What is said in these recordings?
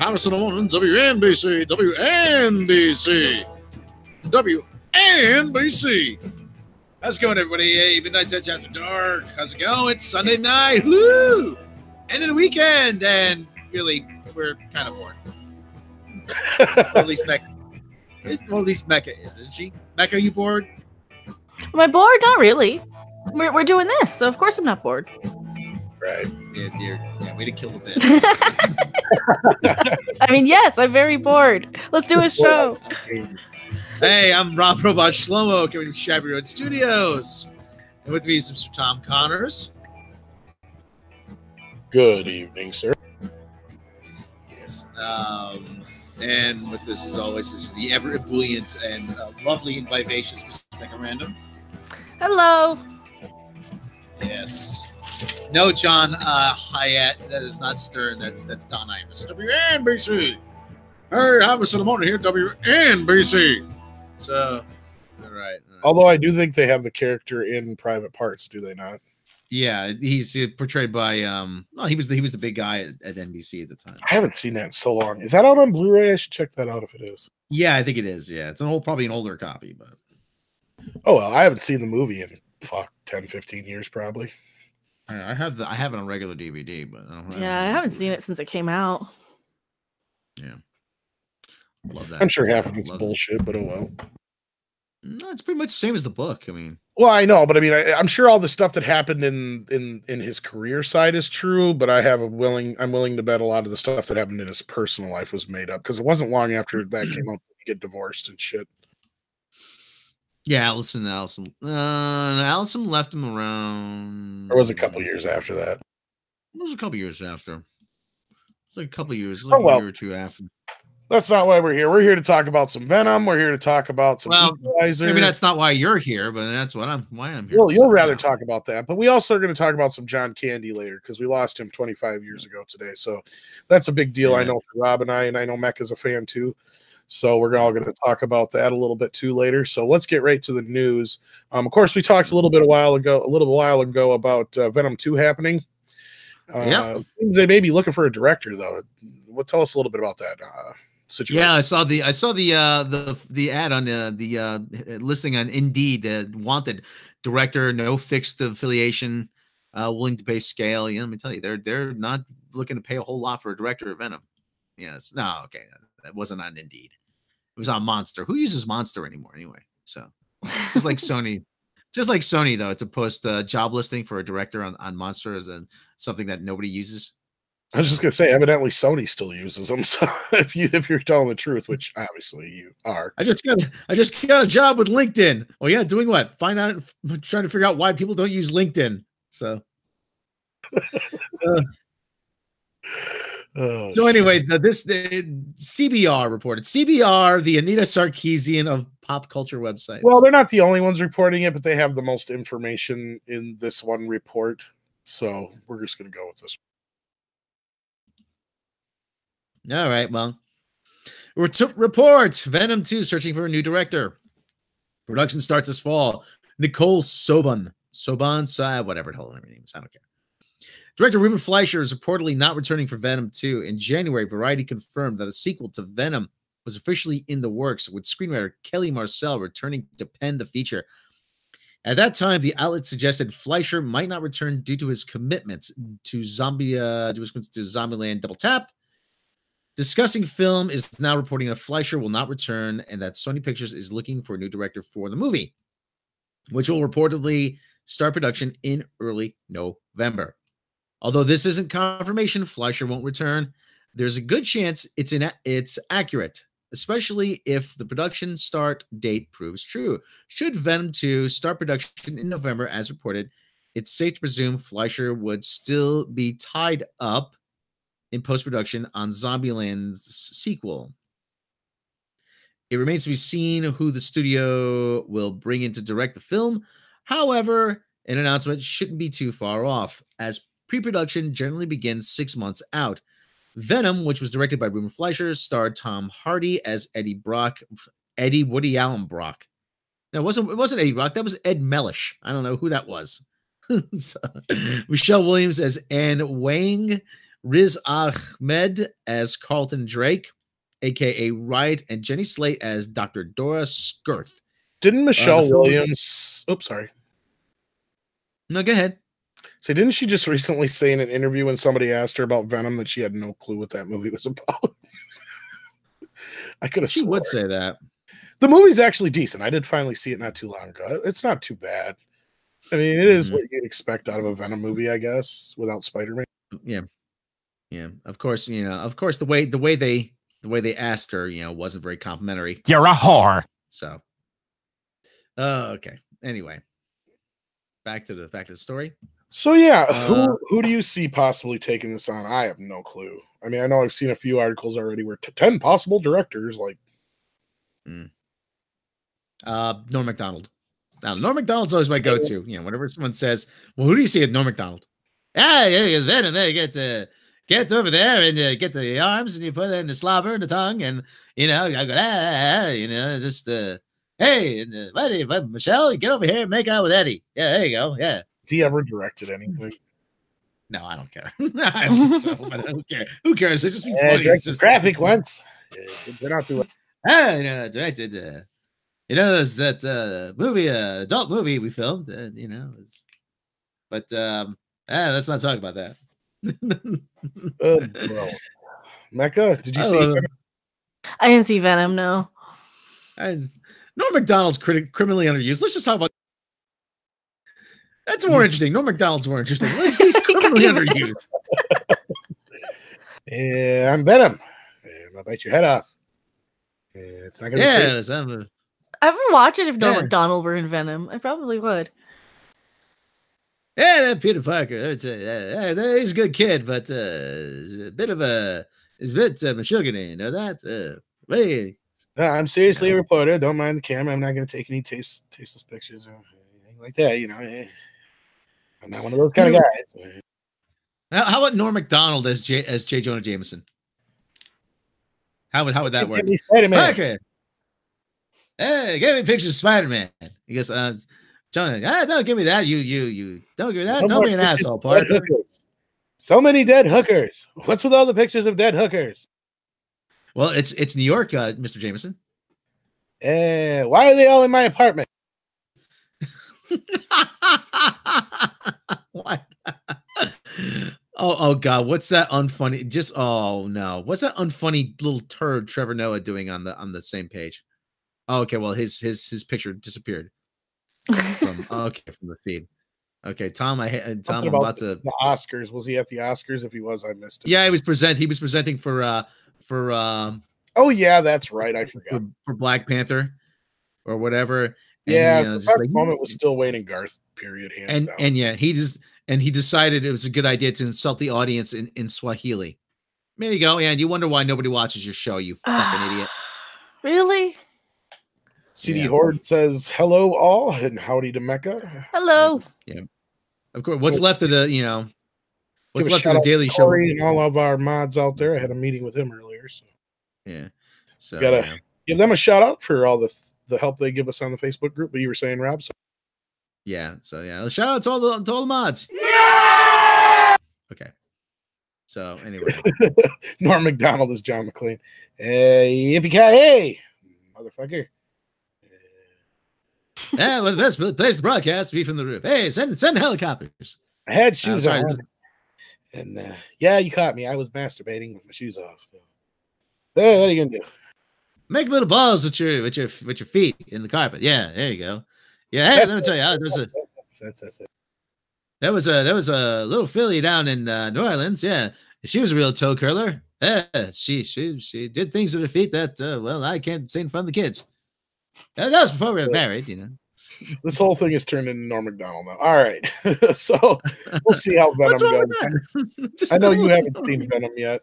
Harrison Moon, WNBC, WNBC, WNBC. How's it going, everybody? Hey, Untitled Chapter Dark. How's it going? It's Sunday night. Woo! End of the weekend, and really, we're kind of bored. At least Mecca. Well, at least Mecca is, isn't she? Mecca, are you bored? Am I bored? Not really. We're doing this, so of course I'm not bored. Right. Yeah, way to kill the bit. I mean, yes, I'm very bored. Let's do a show. Hey, I'm Rob Robot Shlomo, coming from Shabby Road Studios. And with me is Mr. Tom Connors. Good evening, sir. Yes. And with us, as always, is the ever ebullient and lovely and vivacious Mr. Becca Random. Hello. Yes. No, John Hyatt. That is not Stern. That's Don Imus. WNBC. Hey, I'm Mr. Lamona here. WNBC. So, all right. Although I do think they have the character in Private Parts, do they not? Yeah, he's portrayed by well, he was the big guy at NBC at the time. I haven't seen that in so long. Is that out on Blu-ray? I should check that out if it is. Yeah, I think it is. Yeah, it's probably an older copy, but oh well, I haven't seen the movie in 10, 15 years probably. I have it on regular DVD, but I haven't seen it since it came out. Yeah, love that. I'm sure half of it's bullshit, but oh well. No, it's pretty much the same as the book. I mean, well, I know, but I mean, I'm sure all the stuff that happened in his career side is true, but I'm willing to bet a lot of the stuff that happened in his personal life was made up because it wasn't long after that came out to get divorced and shit. Yeah, Allison left him around. Or was it a couple years after that? It was a couple years after. It's like a couple years, a year or two after. That's not why we're here. We're here to talk about some Venom. We're here to talk about some Equalizer. Maybe that's not why you're here, but that's why I'm here. Well, you'll rather talk about that. But we also are going to talk about some John Candy later because we lost him 25 years ago today. So that's a big deal, I know, for Rob and I know Mecca's a fan too. So we're all going to talk about that a little bit too later. So let's get right to the news. Of course, we talked a little while ago about Venom 2 happening. They may be looking for a director though. Tell us a little bit about that. Situation. Yeah, I saw the ad on the listing on Indeed. Wanted director, no fixed affiliation, willing to pay scale. Yeah, let me tell you, they're not looking to pay a whole lot for a director of Venom. Yes, no, okay, that wasn't on Indeed. It was on Monster. Who uses Monster anymore anyway? So just like Sony though, to post a job listing for a director on Monster is something that nobody uses. I was just gonna say, evidently Sony still uses them. So if you're telling the truth, which obviously you are, I just got a job with LinkedIn. Oh yeah, doing what? Trying to figure out why people don't use LinkedIn. So, so anyway, this CBR reported. CBR, the Anita Sarkeesian of pop culture websites. Well, they're not the only ones reporting it, but they have the most information in this one report. So we're just gonna go with this. All right, well, report Venom 2 searching for a new director. Production starts this fall. Nicole Soban, whatever the hell her name is, I don't care. Director Ruben Fleischer is reportedly not returning for Venom 2. In January, Variety confirmed that a sequel to Venom was officially in the works, with screenwriter Kelly Marcel returning to pen the feature. At that time, the outlet suggested Fleischer might not return due to his commitments to Zombieland Double Tap. Discussing Film is now reporting that Fleischer will not return and that Sony Pictures is looking for a new director for the movie, which will reportedly start production in early November. Although this isn't confirmation Fleischer won't return, there's a good chance it's accurate, especially if the production start date proves true. Should Venom 2 start production in November as reported, it's safe to presume Fleischer would still be tied up in post-production on Zombieland's sequel. It remains to be seen who the studio will bring in to direct the film. However, an announcement shouldn't be too far off, as pre-production generally begins 6 months out. Venom, which was directed by Ruben Fleischer, starred Tom Hardy as Woody Allen Brock. No, it wasn't Eddie Brock. That was Ed Mellish. I don't know who that was. So, Michelle Williams as Anne Wang, Riz Ahmed as Carlton Drake, aka Riot, and Jenny Slate as Dr. Dora Skirth. Didn't Michelle Williams? Oops, sorry. No, go ahead. So didn't she just recently say in an interview when somebody asked her about Venom that she had no clue what that movie was about? I could have. She would say that. The movie's actually decent. I did finally see it not too long ago. It's not too bad. I mean, it is what you'd expect out of a Venom movie, I guess, without Spider-Man. Yeah, yeah. Of course, the way they asked her, wasn't very complimentary. You're a whore. So, okay. Anyway, back to the story. So yeah, who do you see possibly taking this on? I have no clue. I mean, I know I've seen a few articles already where 10 possible directors, like Norm Macdonald. Norm Macdonald's always my go-to. Whenever someone says, "Well, who do you see at Norm Macdonald?" Yeah, Venom. There, get over there and get the arms and you put it in the slobber and the tongue and I go just hey, and, Michelle, get over here and make out with Eddie. Yeah, there you go. Yeah. Has he ever directed anything? No, I don't care. I don't think so. But I don't care. Who cares? It's just be funny. It's just graphic once. They're not doing. Directed. It's that movie, adult movie we filmed. But let's not talk about that. Bro. Mecca, did you see Venom? I didn't see Venom, no. Norm Macdonald's criminally underused. Let's just talk about. That's more interesting. Norm Macdonald's more interesting. He's criminally underused. Yeah, I'm Venom. I'll bite your head off. It's not gonna be I would watch it if Norm Macdonald were in Venom. I probably would. Yeah, that Peter Parker. He's a good kid, but he's a bit mashugany, you know that? I'm seriously a reporter. Don't mind the camera. I'm not going to take any tasteless pictures or anything like that. I'm not one of those kind of guys. How about Norm Macdonald as J. Jonah Jameson? How would that work? Okay. Hey, give me pictures of Spider-Man. He goes, Jonah, don't give me that. You don't give me that. Don't be an asshole, Parker. So many dead hookers. What's with all the pictures of dead hookers? Well, it's New York, Mr. Jameson. Why are they all in my apartment? What? Oh God, what's that unfunny? What's that unfunny little turd Trevor Noah doing on the same page? Oh, okay, well his picture disappeared from the feed. Okay, Tom, I'm about to the Oscars. Was he at the Oscars? If he was, I missed it. Yeah, he was presenting for oh yeah, that's right. I forgot. For Black Panther or whatever. And the moment was still waiting Garth, period, hands down. And yeah, he decided it was a good idea to insult the audience in Swahili. There you go. And you wonder why nobody watches your show, you fucking idiot. Really? CD Horde says hello all and howdy to Mecca. Hello. Yeah. Of course. What's left of the, what's left of the Daily Show? And all of our mods out there. I had a meeting with him earlier. So yeah. So gotta give them a shout out for all the help they give us on the Facebook group. But you were saying, Rob? So. Yeah. So yeah. Shout out to all the mods. Yeah! Okay. So anyway. Norm Macdonald is John McClane. Yippee-ki-yay, motherfucker. Yeah, well, the best place to broadcast be from the roof. Hey, send helicopters. I had shoes on. And you caught me. I was masturbating with my shoes off. So. What are you gonna do? Make little balls with your feet in the carpet. Yeah, there you go. Yeah, hey, let me tell you, there was a little filly down in New Orleans. Yeah, she was a real toe curler. Yeah, she did things with her feet that I can't say in front of the kids. That was before we were married, This whole thing has turned into Norm Macdonald now. All right, so we'll see how Venom goes. I know you haven't seen Venom yet,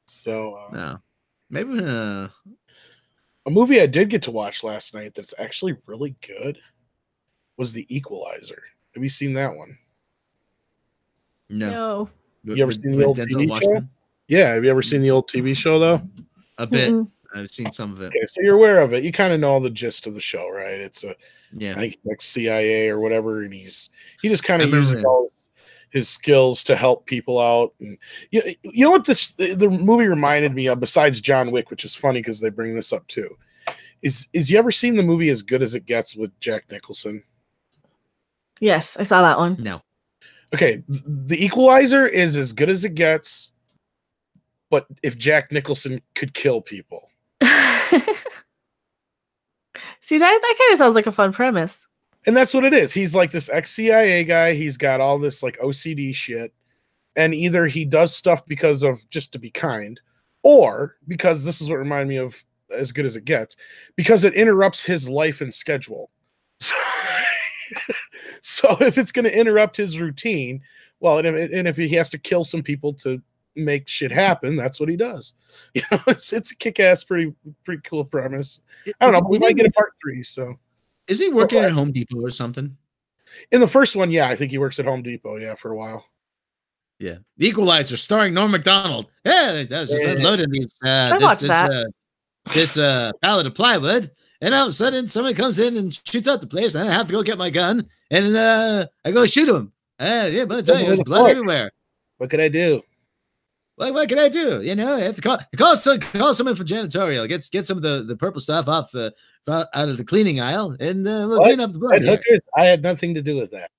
so no, maybe a movie I did get to watch last night that's actually really good was The Equalizer. Have you seen that one? No. You ever seen the old TV show? Yeah, have you ever seen the old TV show though? A bit. I've seen some of it. Okay, so you're aware of it. You kind of know the gist of the show, right? It's I think like CIA or whatever, and he just kind of uses his skills to help people out. And you know what the movie reminded me of, besides John Wick, which is funny because they bring this up too, is you ever seen the movie As Good as It Gets with Jack Nicholson? Yes, I saw that one. No. Okay, The Equalizer is as good as it gets, but if Jack Nicholson could kill people. See, that kind of sounds like a fun premise. And that's what it is. He's like this ex-CIA guy. He's got all this like OCD shit. And either he does stuff because of just to be kind, or because this is what reminded me of As Good as It Gets, because it interrupts his life and schedule. So if it's going to interrupt his routine, well, and if he has to kill some people to make shit happen, that's what he does. You know, it's a kick-ass, pretty cool premise. I don't know, but we might get a part 3. So is he working at Home Depot or something? In the first one, yeah, I think he works at Home Depot, yeah, for a while. Yeah, The Equalizer, starring Norm Macdonald. Yeah, that was just unloading this pallet of plywood, and all of a sudden somebody comes in and shoots out the place, and I have to go get my gun, and I go shoot him. Yeah, but I tell you, there's blood everywhere. What could I do? What can I do? You know, I have to call someone for janitorial. Get some of the purple stuff out of the cleaning aisle, and we'll clean up the blood. Hookers? I had nothing to do with that.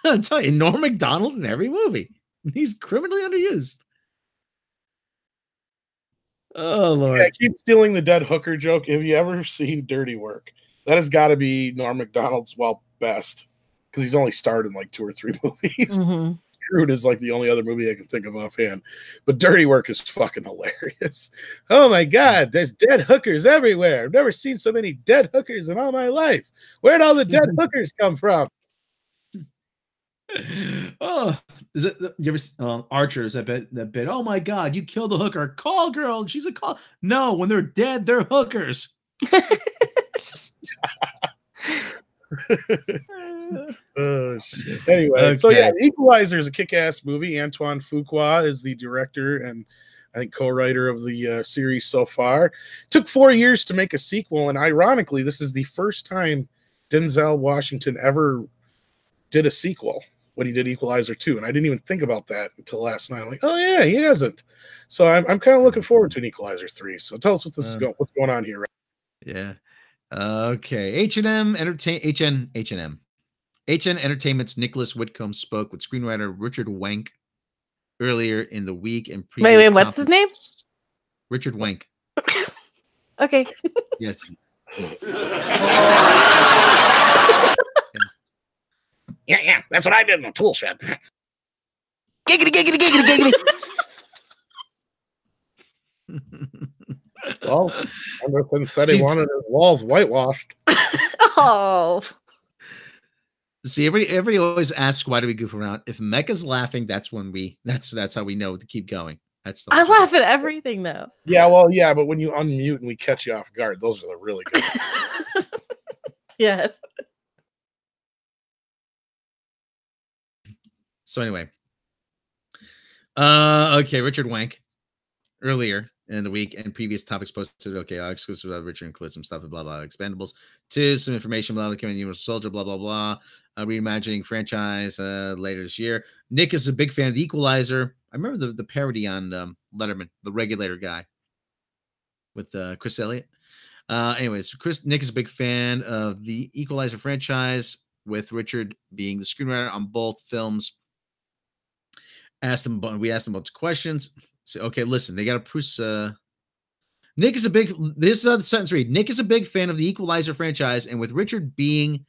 I'll tell you, Norm Macdonald in every movie. He's criminally underused. Oh Lord! Yeah, I keep stealing the dead hooker joke. Have you ever seen Dirty Work? That has got to be Norm Macdonald's best, because he's only starred in like 2 or 3 movies. Mm-hmm. Crude is like the only other movie I can think of offhand, but Dirty Work is fucking hilarious. Oh my God, there's dead hookers everywhere. I've never seen so many dead hookers in all my life. Where'd all the dead hookers come from? Oh, is it you ever Archers? I bet that bit. Oh my God, you killed a hooker. Call girl. She's a call. No, when they're dead, they're hookers. Oh shit. Anyway, okay. So yeah, Equalizer is a kick-ass movie. Antoine Fuqua is the director and I think co-writer of the series so far. It took 4 years to make a sequel, and ironically, this is the first time Denzel Washington ever did a sequel when he did Equalizer 2, and I didn't even think about that until last night. I'm like, oh yeah, he hasn't. So I'm kind of looking forward to an Equalizer 3. So tell us what's going on here. Right? Yeah. Okay. H&M Entertainment's Nicholas Whitcomb spoke with screenwriter Richard Wenk earlier in the week. And wait, what's his name? Richard Wenk. Okay. Yes. Yeah, that's what I did in the tool shed. Giggity. Well, Anderson said he wanted his walls whitewashed. Oh. See, everybody always asks, why do we goof around? If Mecca's laughing, that's how we know to keep going. I laugh at everything though. Yeah, well, yeah, but when you unmute and we catch you off guard, those are the really good. Yes. So anyway, okay, Richard Wenk earlier in the week and previous topics posted. Okay, our exclusive Richard includes some stuff, blah blah, Expendables 2, some information, blah blah, coming Universal Soldier, blah blah blah, reimagining franchise later this year. Nick is a big fan of the Equalizer. I remember the parody on Letterman, the Regulator guy, with Chris Elliott. Anyways, Nick is a big fan of the Equalizer franchise, with Richard being the screenwriter on both films. We asked him a bunch of questions. So, okay, listen, they got to prove. Nick is a big. This is the sentence read. Nick is a big fan of the Equalizer franchise, and with Richard being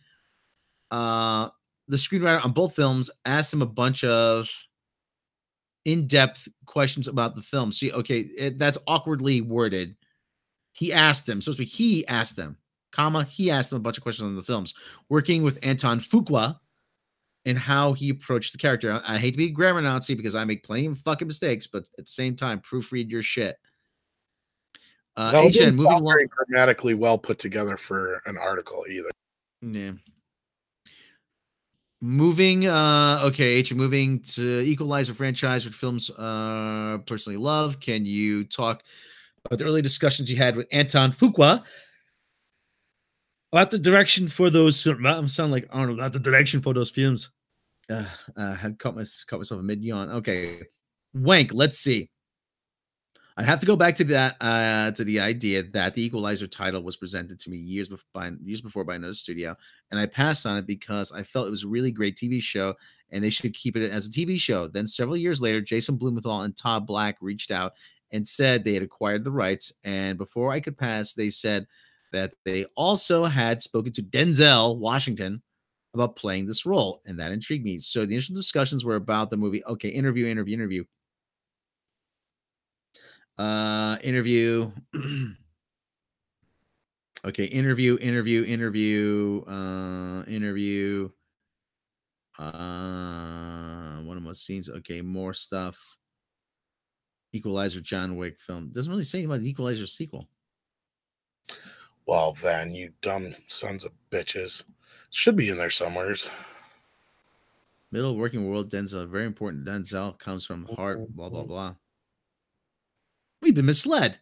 the screenwriter on both films, asked him a bunch of in-depth questions about the film. See, okay, that's awkwardly worded. He asked them. So he asked them, he asked them a bunch of questions on the films. Working with Anton Fuqua and how he approached the character. I hate to be a grammar Nazi because I make plenty of fucking mistakes, but at the same time, proofread your shit. HN, moving along. Very grammatically well put together for an article either. Yeah. Moving to Equalizer franchise, which films personally love. Can you talk about the early discussions you had with Anton Fuqua About the direction for those films. I'm sounding like Arnold. About the direction for those films. Had caught myself a mid yawn. Okay, Wank. Let's see. I have to go back to that to the idea that the Equalizer title was presented to me years before by another studio, and I passed on it because I felt it was a really great TV show, and they should keep it as a TV show. Then several years later, Jason Blumenthal and Todd Black reached out and said they had acquired the rights, and before I could pass, they said that they also had spoken to Denzel Washington about playing this role, and that intrigued me. So the initial discussions were about the movie. Okay, interview. Interview. Okay, interview. One of most scenes. Okay, more stuff. Equalizer, John Wick film. Doesn't really say anything about the Equalizer sequel. Well, then, you dumb sons of bitches. Should be in there somewheres. Middle working world Denzel. Very important. Denzel comes from heart. Blah blah blah. We've been misled.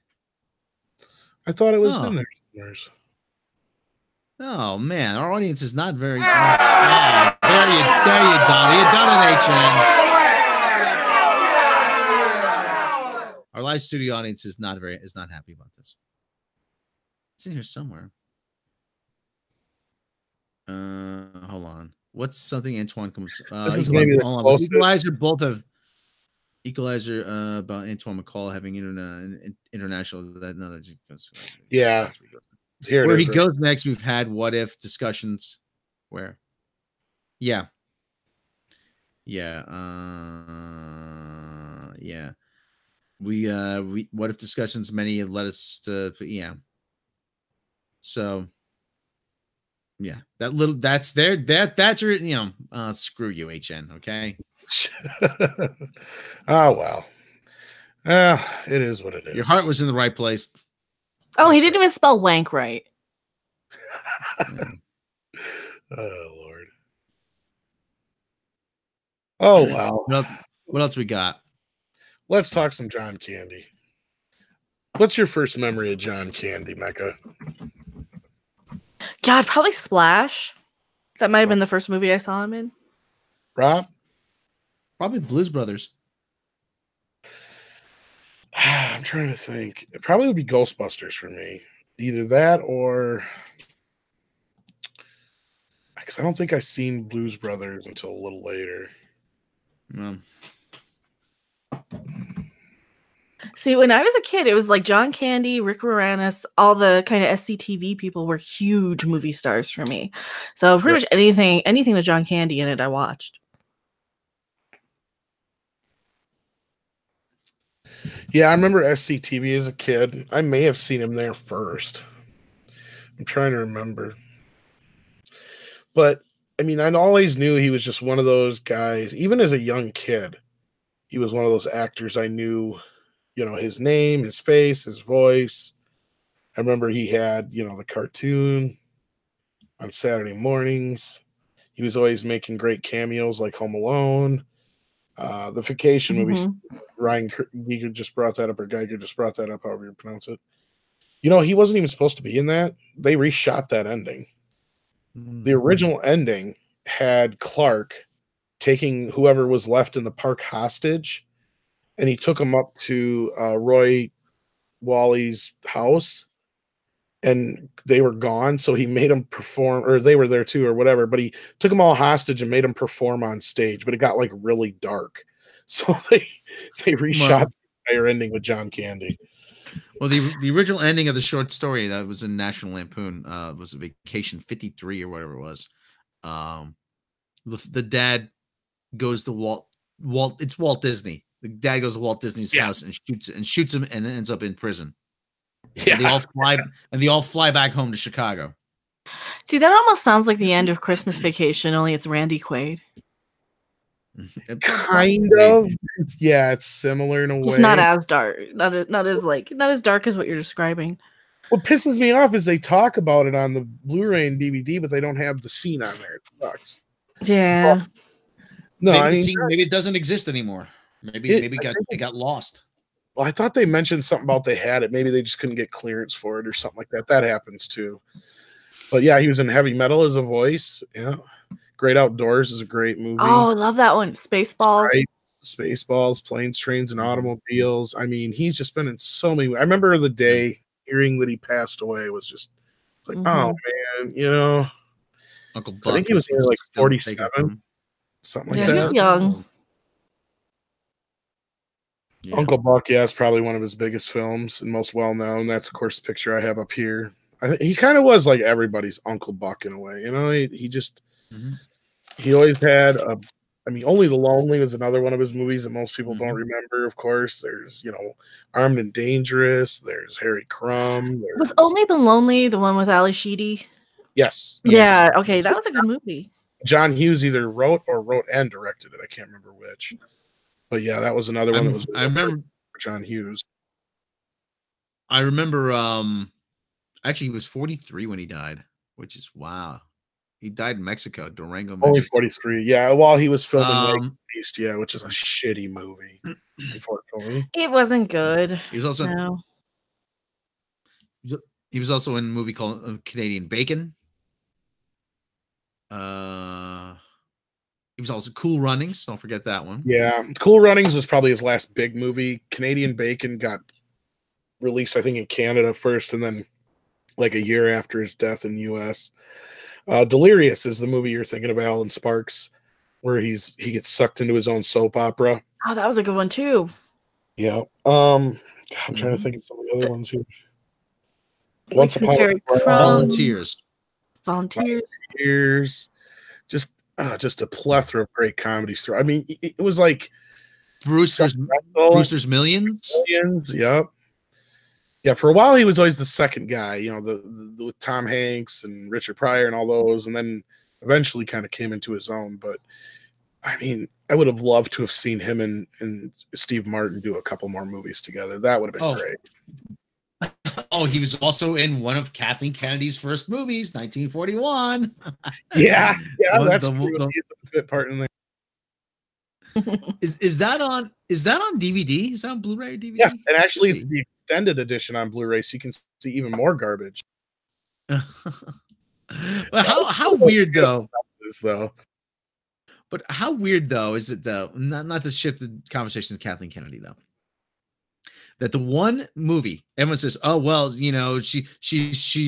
I thought it was in there somewheres. Oh man, our audience is not very. Oh, there you, Donnie. You done it, HN. Our live studio audience is not happy about this. It's in here somewhere. Hold on. What's something Antoine comes? Equalizer. Both of Equalizer about Antoine McCall having international. Yeah. Here where he goes next, we've had what if discussions. Where? Yeah. We what if discussions many have led us to So yeah, that's your screw you, HN, okay? Oh well. It is what it is. Your heart was in the right place. Oh, he didn't even spell wank right. Oh Lord. Oh wow. What else we got? Let's talk some John Candy. What's your first memory of John Candy, Mecca? God, probably Splash. That might have been the first movie I saw him in. Rob? Probably Blues Brothers. I'm trying to think. It probably would be Ghostbusters for me. Either that or... Because I don't think I seen Blues Brothers until a little later. See, when I was a kid, it was like John Candy, Rick Moranis, all the kind of SCTV people were huge movie stars for me. So pretty much anything with John Candy in it, I watched. Yeah, I remember SCTV as a kid. I may have seen him there first. I'm trying to remember. But, I mean, I always knew he was just one of those guys. Even as a young kid, he was one of those actors I knew, his name, his face, his voice. I remember he had, the cartoon on Saturday mornings. He was always making great cameos like Home Alone. The Vacation movie. Ryan Geiger just brought that up, or Geiger just brought that up, however you pronounce it. He wasn't even supposed to be in that. They reshot that ending. The original ending had Clark taking whoever was left in the park hostage, and he took them up to Roy Wally's house, and they were gone. So he made them perform, or they were there too, or whatever. But he took them all hostage and made them perform on stage. But it got like really dark, so they reshot the entire ending with John Candy. Well, the original ending of the short story that was in National Lampoon was Vacation 53 or whatever it was. The dad goes to Walt. It's Walt Disney. The dad goes to Walt Disney's house and shoots him, and ends up in prison. Yeah, and they all fly back home to Chicago. See, that almost sounds like the end of Christmas Vacation, only it's Randy Quaid. Kind of. Yeah, it's similar in a way. It's not as dark. Not as dark as what you're describing. What pisses me off is they talk about it on the Blu-ray and DVD, but they don't have the scene on there. It sucks. Yeah. No, maybe it doesn't exist anymore. Maybe it got lost. Well, I thought they mentioned something about they had it. Maybe they just couldn't get clearance for it or something like that. That happens too. But yeah, he was in Heavy Metal as a voice. Yeah. Great Outdoors is a great movie. Oh, I love that one. Spaceballs. Right? Spaceballs, Planes, Trains, and Automobiles. I mean, he's just been in so many. I remember the day hearing that he passed away was just like, oh man, you know. Uncle So I think Buck he was is like still taken 47, from. something like Yeah, he's that. young. Yeah. Uncle Buck, yeah, is probably one of his biggest films and most well known. That's of course the picture I have up here. He kind of was like everybody's Uncle Buck in a way, you know. He just he always had a. I mean, Only the Lonely was another one of his movies that most people don't remember. Of course, there's Armed and Dangerous. There's Harry Crumb. Was Only the Lonely the one with Ali Sheedy? Yes. Yeah. Okay, that was a good movie. John Hughes either wrote and directed it. I can't remember which. But yeah, that was another one that was. I remember John Hughes. I remember. Actually, he was 43 when he died, which is wow. He died in Mexico, Durango, Mexico. Only 43. Yeah, while he was filming Beast, yeah, which is a shitty movie. Unfortunately, it wasn't good. He was also he was also in a movie called Canadian Bacon. He was also Cool Runnings. Don't forget that one. Yeah, Cool Runnings was probably his last big movie. Canadian Bacon got released, I think, in Canada first, and then like a year after his death in the U.S. Delirious is the movie you're thinking of, Alan Sparks, where he gets sucked into his own soap opera. Oh, that was a good one too. Yeah. I'm trying to think of some of the other ones here. Once Upon a Volunteers. Just a plethora of great comedies through. I mean, it was like Brewster's Millions. Yep. Yeah, for a while he was always the second guy, with Tom Hanks and Richard Pryor and all those, and then eventually kind of came into his own. But I mean, I would have loved to have seen him and Steve Martin do a couple more movies together. That would have been great. Oh, he was also in one of Kathleen Kennedy's first movies, 1941. Yeah, that's true. He's a bit part in there. Is that on DVD? Is that on Blu-ray or DVD? Yes, and actually it's the extended edition on Blu-ray, so you can see even more garbage. But how weird though? But how weird though is it though? Not to shift the conversation to Kathleen Kennedy though. That the one movie everyone says, oh well, she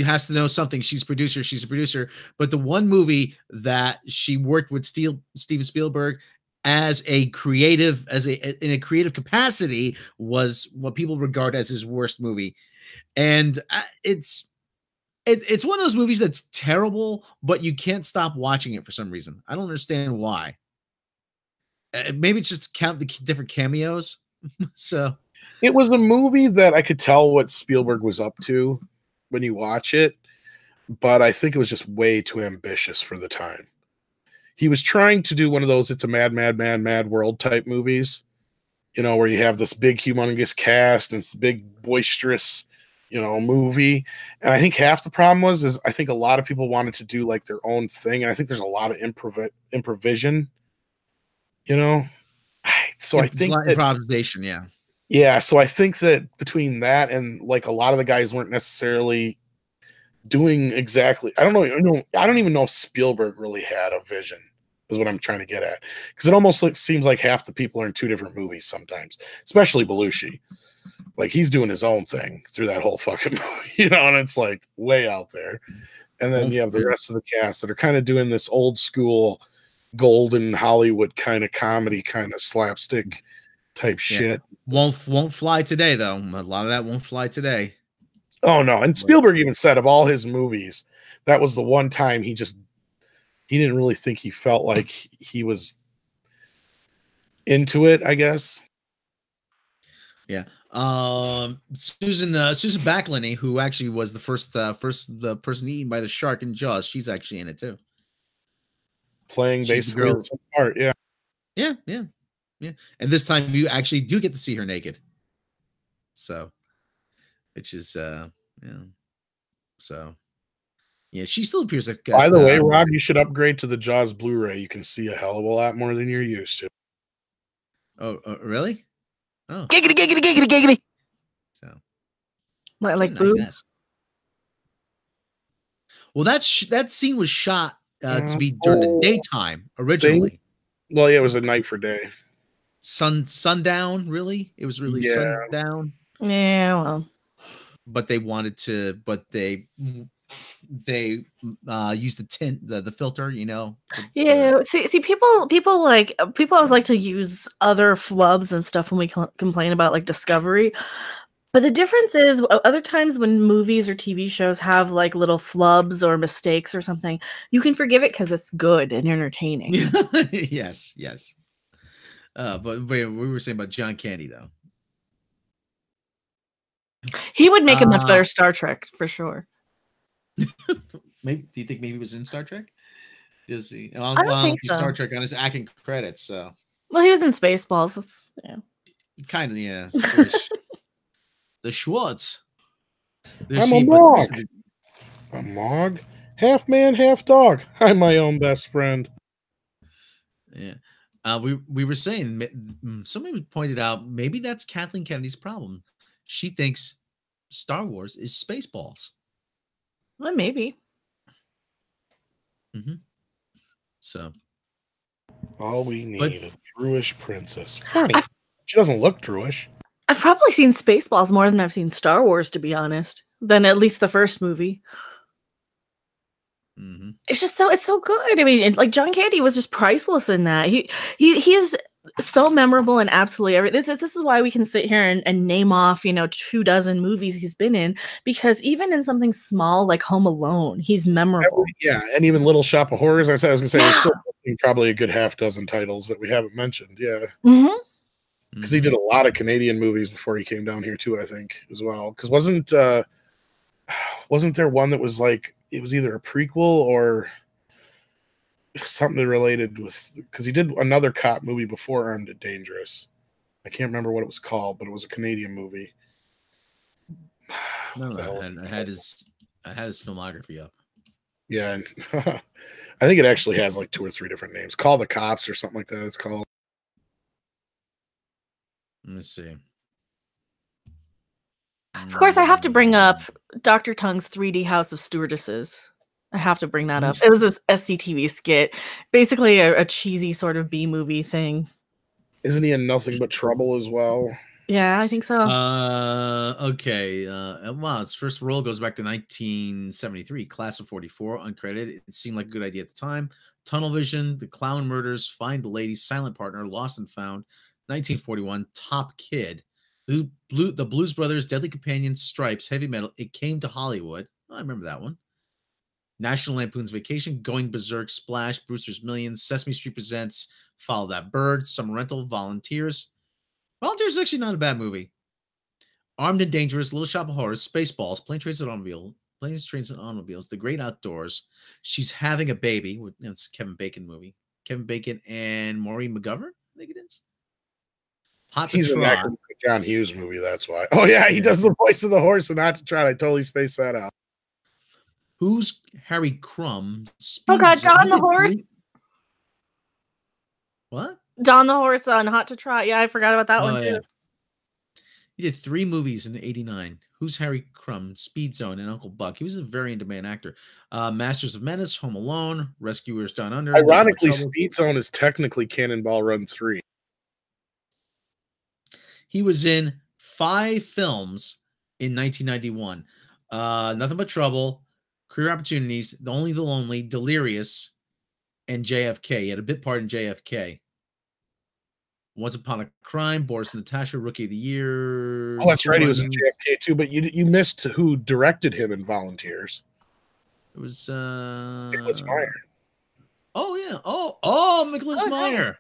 has to know something. She's a producer. But the one movie that she worked with Steven Spielberg as a creative, in a creative capacity, was what people regard as his worst movie, and it's one of those movies that's terrible, but you can't stop watching it for some reason. I don't understand why. Maybe it's just to count the different cameos. So it was a movie that I could tell what Spielberg was up to when you watch it, but I think it was just way too ambitious for the time. He was trying to do one of those "It's a Mad, Mad, Mad, Mad World" type movies, where you have this big, humongous cast and it's big, boisterous, movie. And I think half the problem is I think a lot of people wanted to do like their own thing, and I think there's a lot of improvisation. So I think improvisation, yeah. Yeah, so I think that between that and like a lot of the guys weren't necessarily doing exactly. I don't know. I don't even know if Spielberg really had a vision, is what I'm trying to get at. Because it almost seems like half the people are in two different movies sometimes, especially Belushi. Like he's doing his own thing through that whole fucking movie, and it's like way out there. And then you have the rest of the cast that are kind of doing this old school golden Hollywood kind of comedy, kind of slapstick type shit. Won't fly today though. A lot of that won't fly today. Oh no. And Spielberg even said of all his movies, that was the one time he didn't really think he felt like he was into it, I guess. Yeah. Susan Backlany, who actually was the first person eaten by the shark in Jaws, she's actually in it too. Playing basically the part, yeah. Yeah. And this time you actually do get to see her naked. So, which is So, yeah, she still appears like. By the way, Rob, you should upgrade to the Jaws Blu-ray. You can see a hell of a lot more than you're used to. Oh, really? Oh, giggity. So, Like boobs. Well, that scene was shot to be during the daytime originally. Well, yeah, it was a night for day. Sundown, really? It was really sundown. Yeah, well. But they wanted to, they used the tint, the filter, you know. Yeah, see, people always like to use other flubs and stuff when we complain about like Discovery. But the difference is, other times when movies or TV shows have like little flubs or mistakes or something, you can forgive it because it's good and entertaining. Yes. But we were saying about John Candy, though. He would make a much better Star Trek for sure. Maybe, do you think maybe he was in Star Trek? Does he? I don't think so. Star Trek on his acting credits. So. Well, he was in Spaceballs. That's kind of, yeah. The Schwartz. I'm a Mog. A Mog? Half man, half dog. I'm my own best friend. Yeah. We were saying, somebody pointed out, maybe that's Kathleen Kennedy's problem. She thinks Star Wars is Spaceballs. Well, maybe. So. All we need a Druish princess. Funny. She doesn't look Druish. I've probably seen Spaceballs more than I've seen Star Wars, to be honest. Than at least the first movie. It's just it's so good. I mean, like John Candy was just priceless in that. He is so memorable in absolutely everything. This is why we can sit here and name off 24 movies he's been in, because even in something small like Home Alone, he's memorable. Yeah, and even Little Shop of Horrors. I was gonna say there's still probably a good half dozen titles that we haven't mentioned. Yeah. Because he did a lot of Canadian movies before he came down here too, I think, as well. Because wasn't there one that was like, it was either a prequel or something related with, because he did another cop movie before Armed and Dangerous. I can't remember what it was called, but it was a Canadian movie. No, I had his filmography up. Yeah, and I think it actually has like 2 or 3 different names. Call the Cops or something like that. It's called. Let me see. Of course, I have to bring up Dr. Tongue's 3D House of Stewardesses. I have to bring that up. It was this SCTV skit, basically a cheesy sort of B-movie thing. Isn't he in Nothing But Trouble as well? Yeah, I think so. Okay. Wow, his first role goes back to 1973, Class of 44, uncredited. It seemed like a good idea at the time. Tunnel Vision, The Clown Murders, Find the Lady, Silent Partner, Lost and Found, 1941, Top Kid, The Blues Brothers, Deadly Companions, Stripes, Heavy Metal, It Came to Hollywood. Oh, I remember that one. National Lampoon's Vacation, Going Berserk, Splash, Brewster's Millions, Sesame Street Presents, Follow That Bird, Summer Rental, Volunteers. Volunteers is actually not a bad movie. Armed and Dangerous, Little Shop of Horrors, Spaceballs, Planes, Trains, and Automobiles, The Great Outdoors, She's Having a Baby. It's a Kevin Bacon movie. Kevin Bacon and Maureen McGovern, I think it is. He's in that John Hughes movie, that's why. Oh, yeah, he does the voice of the horse in Hot to Trot. I totally spaced that out. Who's Harry Crumb? Oh, God, Don the Horse. What? Don the Horse on Hot to Trot. Yeah, I forgot about that one, too. Yeah. He did 3 movies in '89. Who's Harry Crumb? Speed Zone, and Uncle Buck. He was a very in-demand actor. Masters of Menace, Home Alone, Rescuers Down Under. Ironically, Speed Zone is technically Cannonball Run 3. He was in 5 films in 1991. Nothing But Trouble, Career Opportunities, The Only the Lonely, Delirious, and JFK. He had a bit part in JFK. Once Upon a Crime, Boris and Natasha, Rookie of the Year. Oh, that's right. He was in JFK too, but you missed who directed him in Volunteers. It was Nicholas Meyer. Oh yeah. Oh, Nicholas Meyer.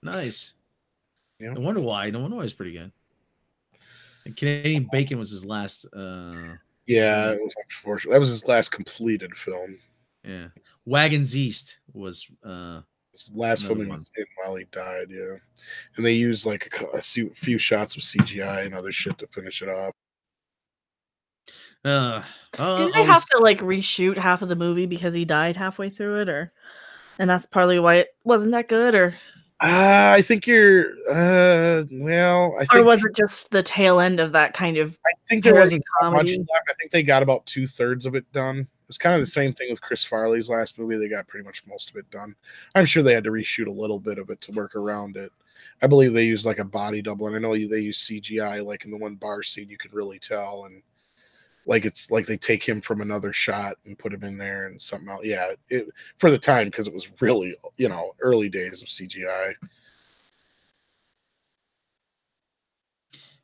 Nice. Yeah. No wonder why it's pretty good. And Canadian Bacon was his last yeah, it was unfortunate. That was his last completed film. Yeah. Wagons East was his last film was in while he died, yeah. And they used like a few shots of CGI and other shit to finish it off. Didn't they have to like reshoot half of the movie because he died halfway through it, and that's partly why it wasn't that good, or? I think you're. Well, I think. Or was it just the tail end of that kind of? I think there wasn't much left. I think they got about 2/3 of it done. was kind of the same thing with Chris Farley's last movie. They got pretty much most of it done. I'm sure they had to reshoot a little bit of it to work around it. I believe they used like a body double, and I know they use CGI. Like in the one bar scene, you can really tell, and like it's like they take him from another shot and put him in there and something else. Yeah, for the time, because it was really, you know, early days of CGI.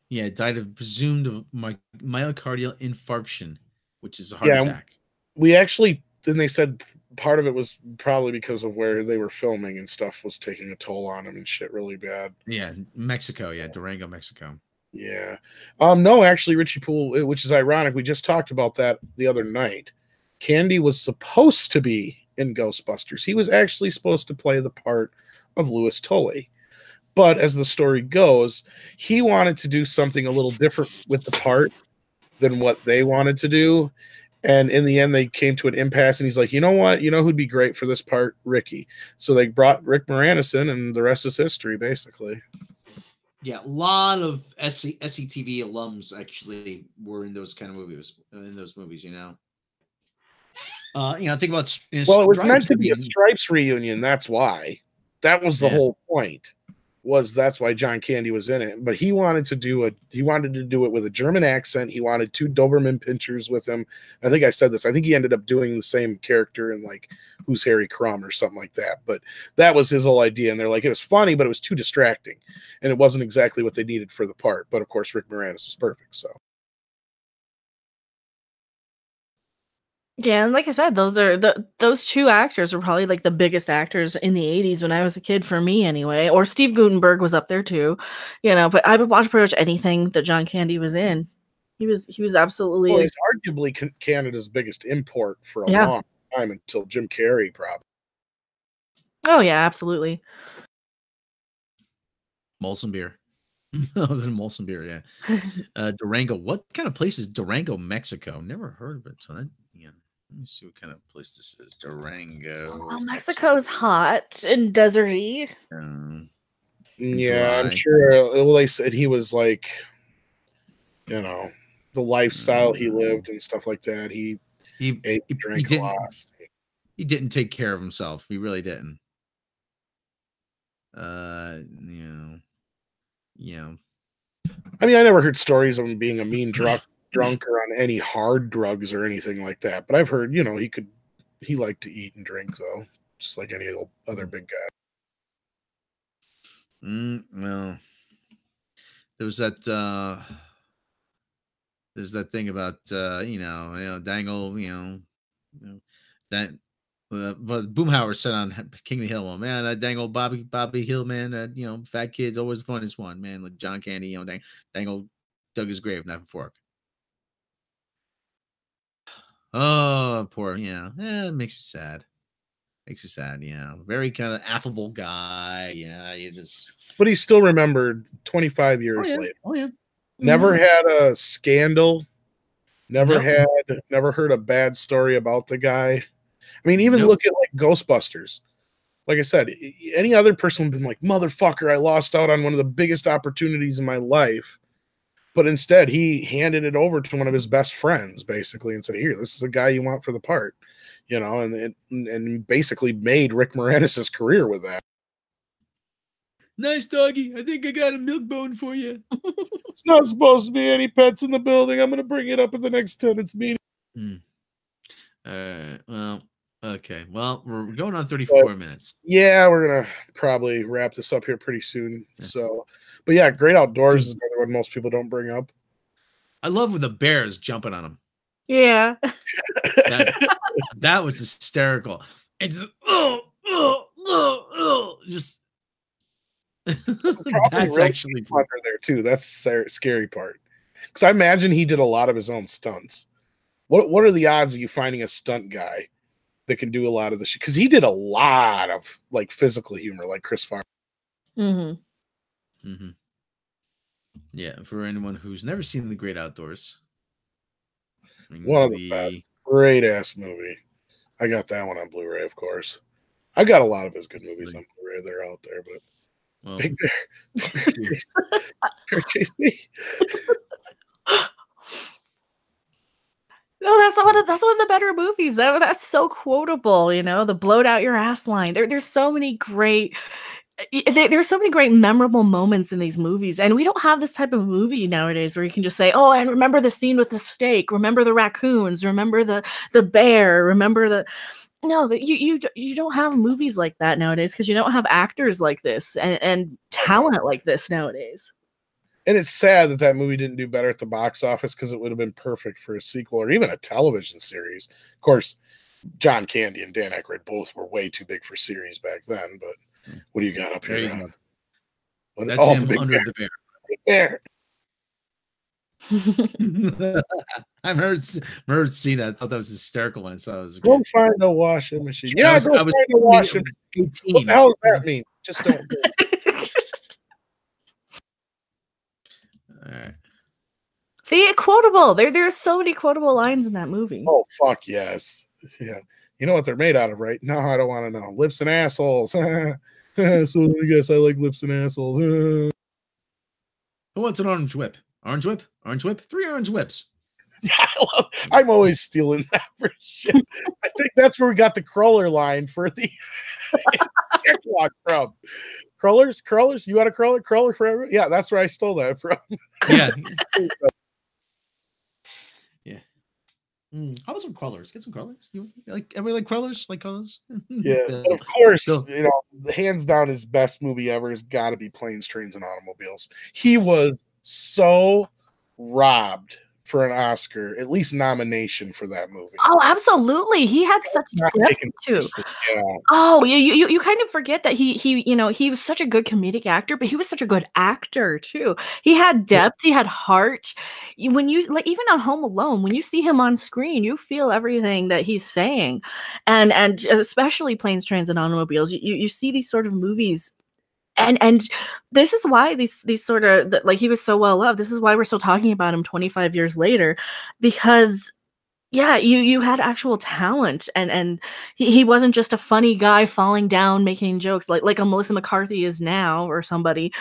Yeah, died of presumed myocardial infarction, which is a heart Yeah, attack. we actually, then they said part of it was probably because of where they were filming and stuff was taking a toll on him and shit really bad. Yeah, Mexico. Yeah, Durango, Mexico. Yeah. No, actually, Richie Poole, which is ironic. We just talked about that the other night. Candy was supposed to be in Ghostbusters. He was actually supposed to play the part of Louis Tully. But as the story goes, he wanted to do something a little different with the part than what they wanted to do. And in the end, they came to an impasse, and he's like, you know what? You know who'd be great for this part? Ricky. So they brought Rick Moranis in, and the rest is history, basically. Yeah, a lot of SCTV alums actually were in those kind of movies. You know. Think about. Well, it was Stripes, meant to be a Stripes reunion. That's why. That was the whole point. That's why John Candy was in it. But he wanted to do it with a German accent. He wanted 2 Doberman pinchers with him. I think I said this. I think he ended up doing the same character in like Who's Harry Crumb or something like that. But that was his whole idea. And they're like, it was funny, but it was too distracting. And it wasn't exactly what they needed for the part. But of course, Rick Moranis was perfect. So. Yeah, and like I said, those 2 actors were probably like the biggest actors in the 80s when I was a kid, for me anyway. Or Steve Guttenberg was up there too, you know. But I would watch pretty much anything that John Candy was in. He was absolutely. Well, he's arguably Canada's biggest import for a long time until Jim Carrey, probably. Oh yeah, absolutely. Molson beer. Other than Molson beer, yeah. Durango. What kind of place is Durango, Mexico? Never heard of it. So that, yeah. Let me see what kind of place this is. Durango. Well, Mexico's hot and deserty. Yeah, I'm sure. Well, they said he was like, you know, the lifestyle he lived and stuff like that. He ate, drank a lot. He didn't take care of himself. He really didn't. Yeah. I mean, I never heard stories of him being a mean drunk or on any hard drugs or anything like that. But I've heard, you know, he liked to eat and drink though, just like any other big guy. Well, there's that thing about Dangle, that but Boomhauer said on King of the Hill, well, man, that Dangle Bobby Hill, man, that fat kid's always the funnest one, man. Like John Candy, Dangle dug his grave, knife and fork. Oh, poor, it makes me sad. Very kind of affable guy. Yeah, But he's still remembered 25 years later. Oh yeah. Never had a scandal. Never heard a bad story about the guy. I mean, even look at like Ghostbusters. Like I said, any other person would have been like, motherfucker, I lost out on one of the biggest opportunities in my life. But instead, he handed it over to one of his best friends, basically, and said, here, this is the guy you want for the part. And basically made Rick Moranis' career with that. Nice doggy. I think I got a milk bone for you. It's not supposed to be any pets in the building. I'm going to bring it up at the next tenants meeting. Well, okay. Well, we're going on 34 minutes. Yeah, we're going to probably wrap this up here pretty soon. Yeah. So, but yeah, Great Outdoors is another one most people don't bring up. I love when the bear is jumping on him. Yeah. That was hysterical. It's just that's actually under there too. That's the scary part. Because I imagine he did a lot of his own stunts. What are the odds of you finding a stunt guy that can do a lot of the shit? Because he did a lot of like physical humor, like Chris Farley. Yeah, for anyone who's never seen The Great Outdoors, one of the best, great ass movie. I got that one on Blu-ray, of course. I got a lot of his good movies on Blu-ray. They're out there, but Big Bear chased me. No, that's one of the better movies. That's so quotable, you know, the blowed out your ass line. There's so many great there's so many great memorable moments in these movies, and we don't have this type of movie nowadays where you can just say, "Oh, and remember the scene with the steak, remember the raccoons, remember the bear, remember the." No, that you don't have movies like that nowadays because you don't have actors like this and talent like this nowadays. And it's sad that that movie didn't do better at the box office because it would have been perfect for a sequel or even a television series. Of course, John Candy and Dan Aykroyd both were way too big for series back then. But what do you got up There here? you go. What, That's him the under the bear. big bear. I've never seen that. I thought that was hysterical when I saw it as a Go kid. find a washing machine. Yeah, Yeah, I was find a washing machine. 18. What the hell does that mean? Just don't do it. All right. See, quotable. There's so many quotable lines in that movie. Oh, fuck yes. Yeah. You know what they're made out of, right? No, I don't want to know. Lips and assholes. So I guess I like lips and assholes. Who wants an orange whip? Orange whip? Orange whip? 3 orange whips. Yeah, I'm always stealing that for shit. I think that's where we got the crawler line for the airlock from. Crawlers, you got a crawler forever? Yeah, that's where I stole that from. Yeah. Yeah. How about some crawlers? Get some crawlers. You like everybody like crawlers? Like crawlers? Yeah, Bill. but of course, Bill. you know, hands down, his best movie ever has got to be Planes, Trains, and Automobiles. He was so robbed for an Oscar, at least nomination for that movie. Oh, absolutely. He had such Not depth taken too. seriously. Yeah. Oh, you kind of forget that he you know, he was such a good comedic actor, but he was such a good actor too. He had depth, he had heart. When you like even on Home Alone, when you see him on screen, you feel everything that he's saying. And especially Planes, Trains, and Automobiles. You see these sort of movies and this is why these sort of like he was so well loved. This is why we're still talking about him 25 years later, because yeah, you had actual talent and he wasn't just a funny guy falling down making jokes like a Melissa McCarthy is now or somebody.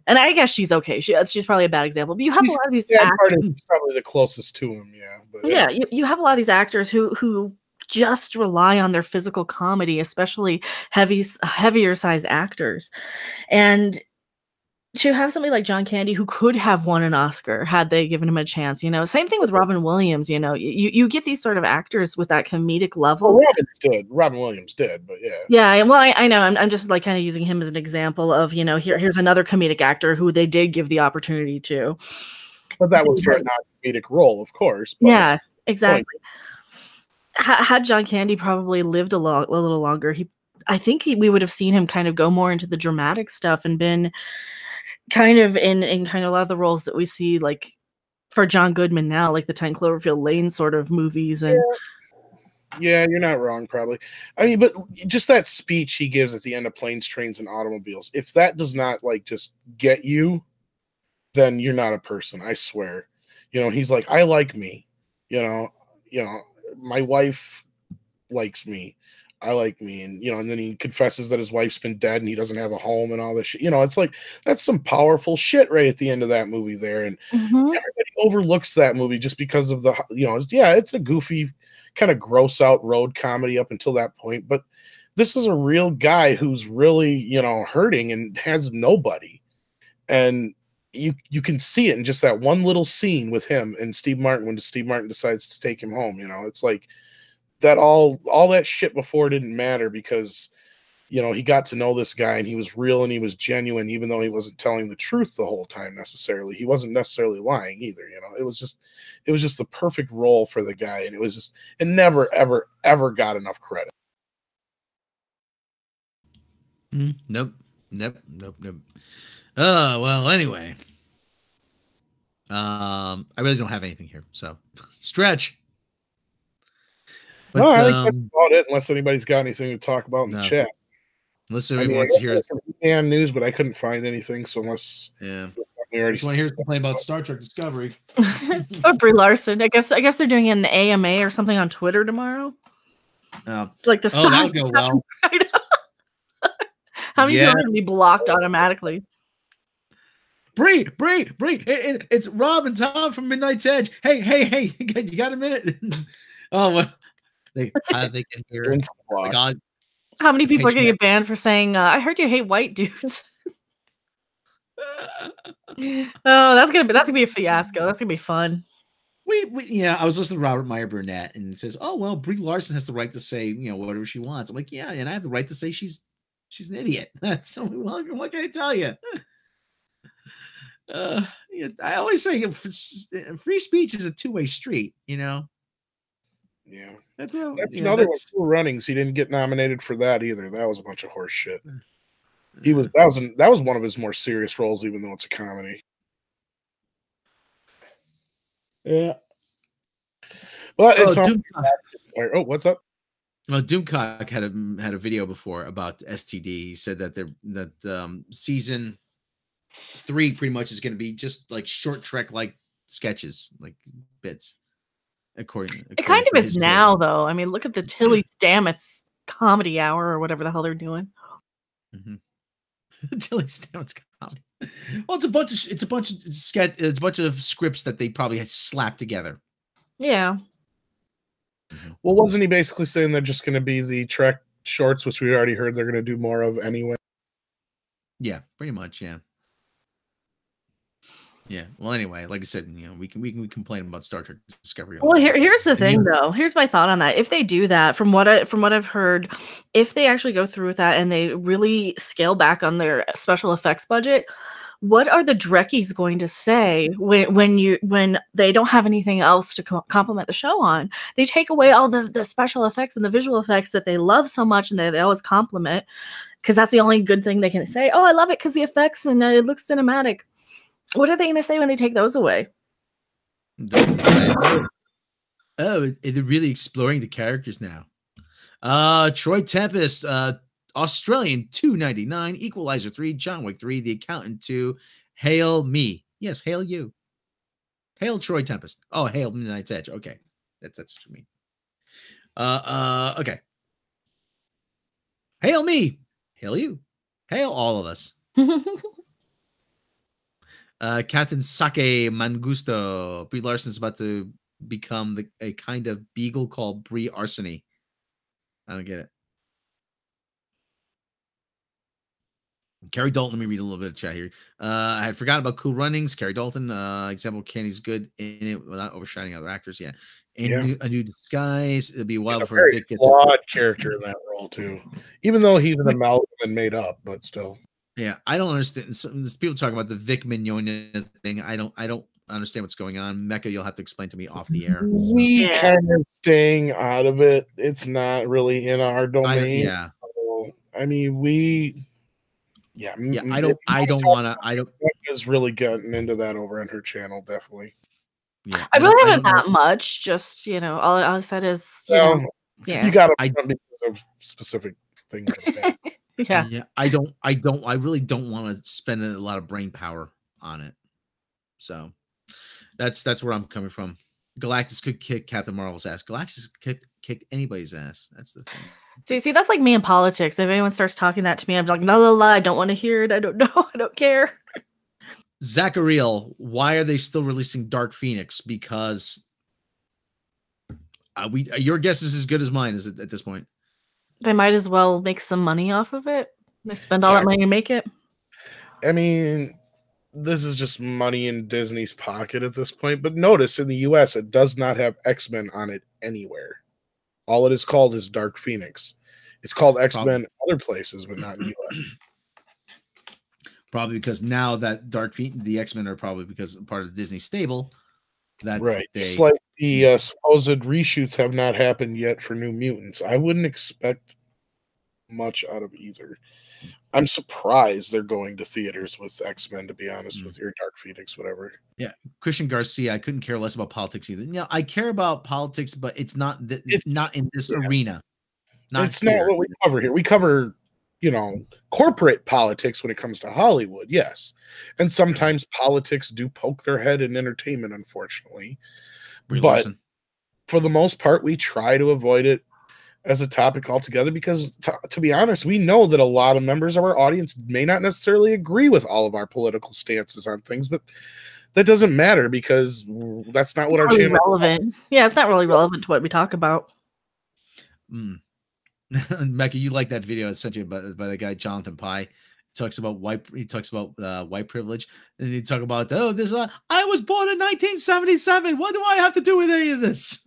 And I guess she's okay. She's probably a bad example, but you have a lot of these actors. Probably the closest to him, yeah. But Yeah, you have a lot of these actors who just rely on their physical comedy, especially heavier sized actors. And to have somebody like John Candy who could have won an Oscar had they given him a chance, you know. Same thing with Robin Williams, you know. You get these sort of actors with that comedic level. Well, Robin Williams did, but yeah. Yeah, and well, I know I'm just like kind of using him as an example of, you know, here's another comedic actor who they did give the opportunity to. But that was for a non-comedic role, of course. But yeah, exactly. Had John Candy probably lived a little longer, I think we would have seen him kind of go more into the dramatic stuff and been kind of in kind of a lot of the roles that we see like for John Goodman now, like the 10 Cloverfield Lane sort of movies. And yeah, you're not wrong, probably. I mean, but just that speech he gives at the end of Planes, Trains, and Automobiles, if that does not like just get you, then you're not a person, I swear. You know, he's like, I like me. You know, my wife likes me. I like me. And, you know, and then he confesses that his wife's been dead and he doesn't have a home and all this shit. You know, it's like, that's some powerful shit right at the end of that movie there. And everybody overlooks that movie just because of the, you know, it's a goofy kind of gross out road comedy up until that point. But this is a real guy who's really, you know, hurting and has nobody. And you can see it in just that one little scene with him and Steve Martin when Steve Martin decides to take him home. You know, it's like that all that shit before didn't matter because, you know, he got to know this guy and he was real and he was genuine, even though he wasn't telling the truth the whole time necessarily. He wasn't necessarily lying either. You know, it was just the perfect role for the guy. And it never, ever, ever got enough credit. Nope. Oh, well, anyway. I really don't have anything here, so stretch. But, no, I think that's about it, unless anybody's got anything to talk about in the chat. Unless anybody wants to hear some news, but I couldn't find anything, so unless we already want to hear something about Star Trek Discovery. Or Brie Larson. I guess they're doing an AMA or something on Twitter tomorrow. Like the Star that would go well. I know. How many people are going to be blocked automatically? Bree, it's Rob and Tom from Midnight's Edge. Hey, you got a minute? Oh, what? They can hear it. Oh my God. How many people are going to get banned for saying, I heard you hate white dudes? Oh, that's gonna be a fiasco. That's gonna be fun. Yeah, I was listening to Robert Meyer Burnett, and it says, "Oh well, Brie Larson has the right to say whatever she wants." I'm like, yeah, and I have the right to say she's an idiot. That's so what can I tell you? I always say free speech is a two-way street. Yeah, that's another one. Cool Runnings. He didn't get nominated for that either. That was a bunch of horse shit. That was one of his more serious roles, even though it's a comedy. Yeah. But it's what's up? Well, Doomcock had a video before about STD. He said that season 3 pretty much is going to be just like short Trek like sketches, like bits. According it kind of is now, though. I mean, look at the Tilly Stamets comedy hour or whatever the hell they're doing. Tilly Stamets comedy. Well, it's a bunch of scripts that they probably had slapped together. Yeah. Well, wasn't he basically saying they're just going to be the Trek shorts, which we already heard they're going to do more of anyway? Yeah, pretty much. Yeah. Yeah. Well, anyway, like I said, we can complain about Star Trek Discovery. Well, here's the thing, though. Here's my thought on that. If they do that, from what I've heard, if they actually go through with that and they really scale back on their special effects budget, what are the Drekkies going to say when they don't have anything else to complement the show on? They take away all the special effects and the visual effects that they love so much and they always compliment, because that's the only good thing they can say. Oh, I love it because the effects and it looks cinematic. What are they going to say when they take those away? They're really exploring the characters now. Troy Tempest, Australian, $2.99, Equalizer 3, John Wick 3, The Accountant 2, Hail Me. Yes, hail you. Hail Troy Tempest. Oh, hail Midnight's Edge. Okay. That's what you mean. Okay. Hail me. Hail you. Hail all of us. Captain Sake Mangusto. Brie Larson's about to become a kind of beagle called Brie Arsony. I don't get it. Carrie Dalton, let me read a little bit of chat here. I had forgotten about Cool Runnings. Carrie Dalton, example, Kenny's good in it without overshadowing other actors. Yeah. And a new disguise. It'll be wild for Vic gets flawed character in that role, too. Even though he's an amalgam and made up, but still. Yeah, I don't understand. There's people talking about the Vic Mignogna thing. I don't understand what's going on. Mecca, you'll have to explain to me off the air. So. We kind of staying out of it. It's not really in our domain. I mean, I don't want to. Mecca's really gotten into that over on her channel, definitely. Yeah, I really haven't that much. Just all I said is, you got to because of specific things like that. Yeah. I really don't want to spend a lot of brain power on it. So that's where I'm coming from. Galactus could kick Captain Marvel's ass. Galactus could kick anybody's ass. That's the thing. See, that's like me in politics. If anyone starts talking that to me, I'm like, no, I don't want to hear it. I don't know. I don't care. Zachariel, why are they still releasing Dark Phoenix? Because your guess is as good as mine is at this point. They might as well make some money off of it. They spend all that money to make it. I mean, this is just money in Disney's pocket at this point. But notice in the US, it does not have X-Men on it anywhere. All it is called is Dark Phoenix. It's called X-Men other places, but not in the US. Probably because now that the X-Men are probably because part of the Disney stable. It's like the supposed reshoots have not happened yet for New Mutants. I wouldn't expect much out of either. I'm surprised they're going to theaters with X-Men, to be honest with you, Dark Phoenix, whatever. Yeah, Christian Garcia, I couldn't care less about politics either. Yeah, I care about politics, but it's not not in this arena. It's not what we cover here. We cover, corporate politics when it comes to Hollywood, yes. And sometimes politics do poke their head in entertainment, unfortunately. But for the most part, we try to avoid it. as a topic altogether, because to be honest, we know that a lot of members of our audience may not necessarily agree with all of our political stances on things, but that doesn't matter because that's not what our channel is relevant. Yeah, it's not really relevant to what we talk about. Mecca, you like that video I sent you by the guy Jonathan Pye. He talks about white privilege, and he talk about I was born in 1977. What do I have to do with any of this?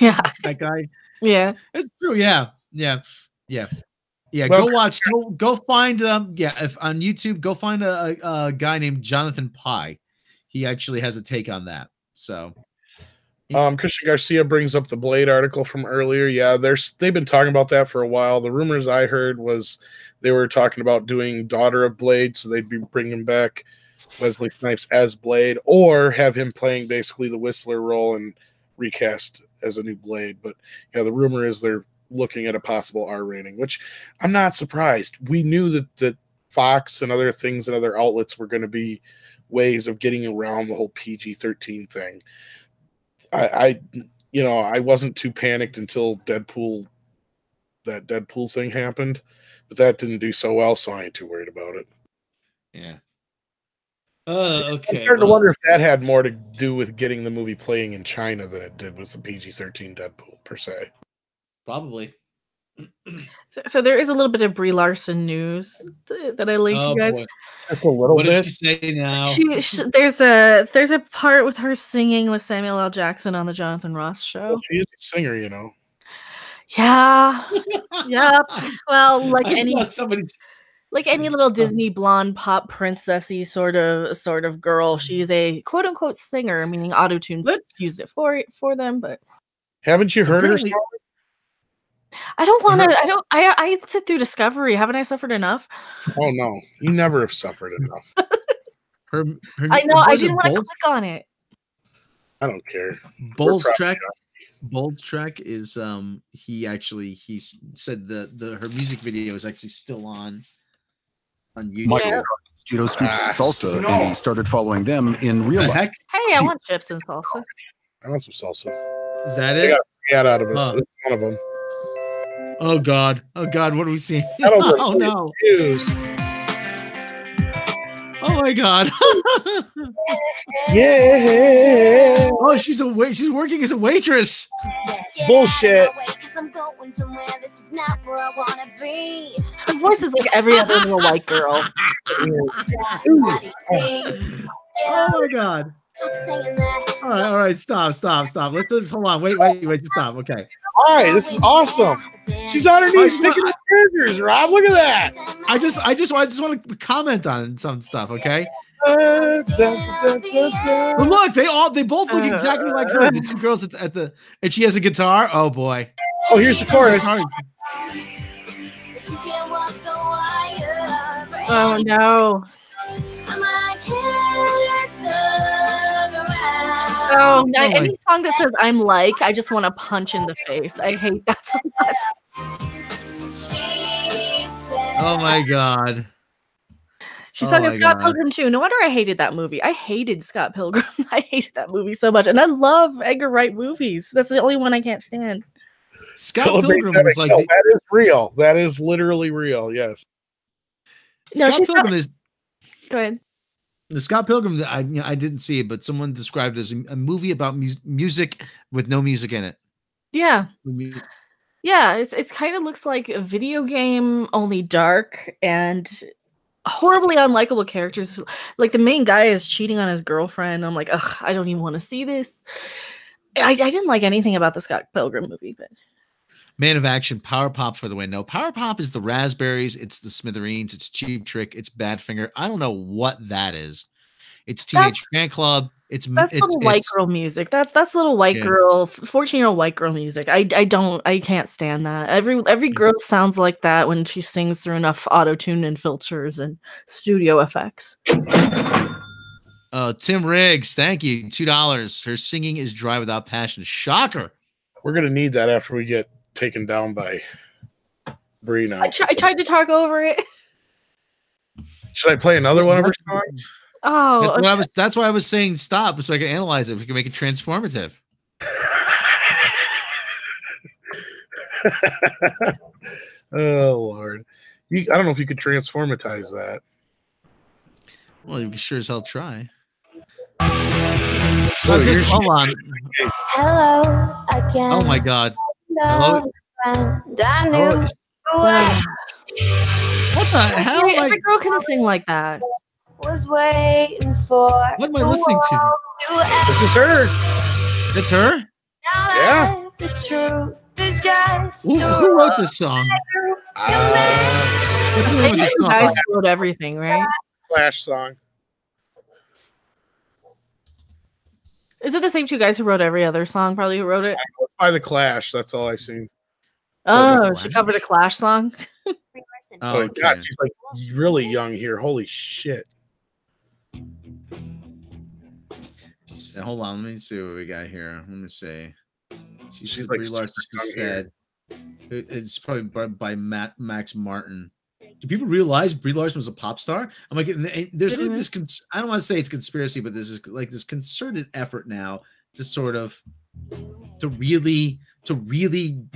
Yeah, that guy. Yeah, it's true. Yeah. Well, go watch. Go find if on YouTube, go find a guy named Jonathan Pye. He actually has a take on that. So. Christian Garcia brings up the Blade article from earlier. Yeah, they've been talking about that for a while. The rumors I heard was they were talking about doing Daughter of Blade, so they'd be bringing back Wesley Snipes as Blade, or have him playing basically the Whistler role and recast as a new Blade. But yeah, the rumor is they're looking at a possible R rating, which I'm not surprised. We knew that Fox and other things and other outlets were going to be ways of getting around the whole PG-13 thing. I wasn't too panicked until that Deadpool thing happened, but that didn't do so well, so I ain't too worried about it. Yeah. Okay. I'm starting to wonder if that had more to do with getting the movie playing in China than it did with the PG-13 Deadpool per se. Probably. So there is a little bit of Brie Larson news that I linked you guys. Boy. Just a little bit. Does she say now? There's a part with her singing with Samuel L. Jackson on the Jonathan Ross show. Well, she is a singer, you know. Yeah. Yep. Well, like any little Disney blonde pop princessy sort of girl, she's a quote unquote singer, meaning autotunes used it for them. But haven't you heard her song? I don't want to. I sit through Discovery. Haven't I suffered enough? Oh no, you never have suffered enough. I know. I didn't want to click on it. I don't care. Bold's track is he said her music video is actually still on YouTube. Yeah. Cheetos, Scoops, and Salsa, and he started following them in real life. Hey, I want chips and salsa. I want some salsa. Is that it? Got out of us. It's one of them. Oh God! What are we seeing? Oh no! Oh my God! Yeah! Oh, she's working as a waitress. Bullshit. Her voice is like every other little white girl. Oh my God! All right, stop. Let's hold on. Wait, stop. Okay. All right, this is awesome. She's on her knees picking up burgers, Rob. Look at that. I just want to comment on some stuff, okay? But look, they both look exactly like her. The two girls at the and she has a guitar. Oh boy. Oh, here's the chorus. Oh no. Oh, any song that says "I'm like," I just want to punch in the face. I hate that so much. Oh my God. She's talking Scott Pilgrim too. No wonder I hated that movie. I hated Scott Pilgrim. I hated that movie so much, and I love Edgar Wright movies. That's the only one I can't stand. Scott Pilgrim was like that is real. That is literally real. Yes. No, Scott Pilgrim is. Go ahead. The Scott Pilgrim, I didn't see it, but someone described it as a movie about music with no music in it. Yeah. Yeah, it kind of looks like a video game, only dark and horribly unlikable characters. Like the main guy is cheating on his girlfriend. I'm like, ugh, I don't even want to see this. I didn't like anything about the Scott Pilgrim movie, but Man of Action, Power Pop for the win. No, Power Pop is the Raspberries, it's the Smithereens, it's Cheap Trick, it's Badfinger. I don't know what that is. It's Teenage Fan Club. It's little white girl music. That's little white girl, 14-year-old white girl music. I can't stand that. Every girl sounds like that when she sings through enough auto-tune and filters and studio effects. Tim Riggs, thank you. $2. Her singing is dry without passion. Shocker. We're gonna need that after we get taken down by Brie now. I tried to talk over it. Should I play another one of her songs? Oh, that's why I was saying stop, so I can analyze it. We can make it transformative. Oh Lord, I don't know if you could transformatize that. Well, you can sure as hell try. Oh, Hold on. Hello again. Oh my God. Hello. Friend, I knew What What the hell? every girl can sing like that. was waiting for. What am I listening to? This is her. It's her? Yeah. The truth is just. Who wrote this song? Who wrote this You song? guys wrote everything, right? Flash song. Is it the same two guys who wrote every other song? Probably who wrote it. By the Clash. That's all I seen. Oh, the she Clash? covered a Clash song. Oh Okay. God, she's like really young here. Holy shit. Hold on, let me see what we got here. Let me see. She's like Brie Larson. She super young said it's probably by Max Martin. Do people realize Brie Larson was a pop star? I'm like, there's like this. I don't want to say it's conspiracy, but there's like this concerted effort now to sort of to really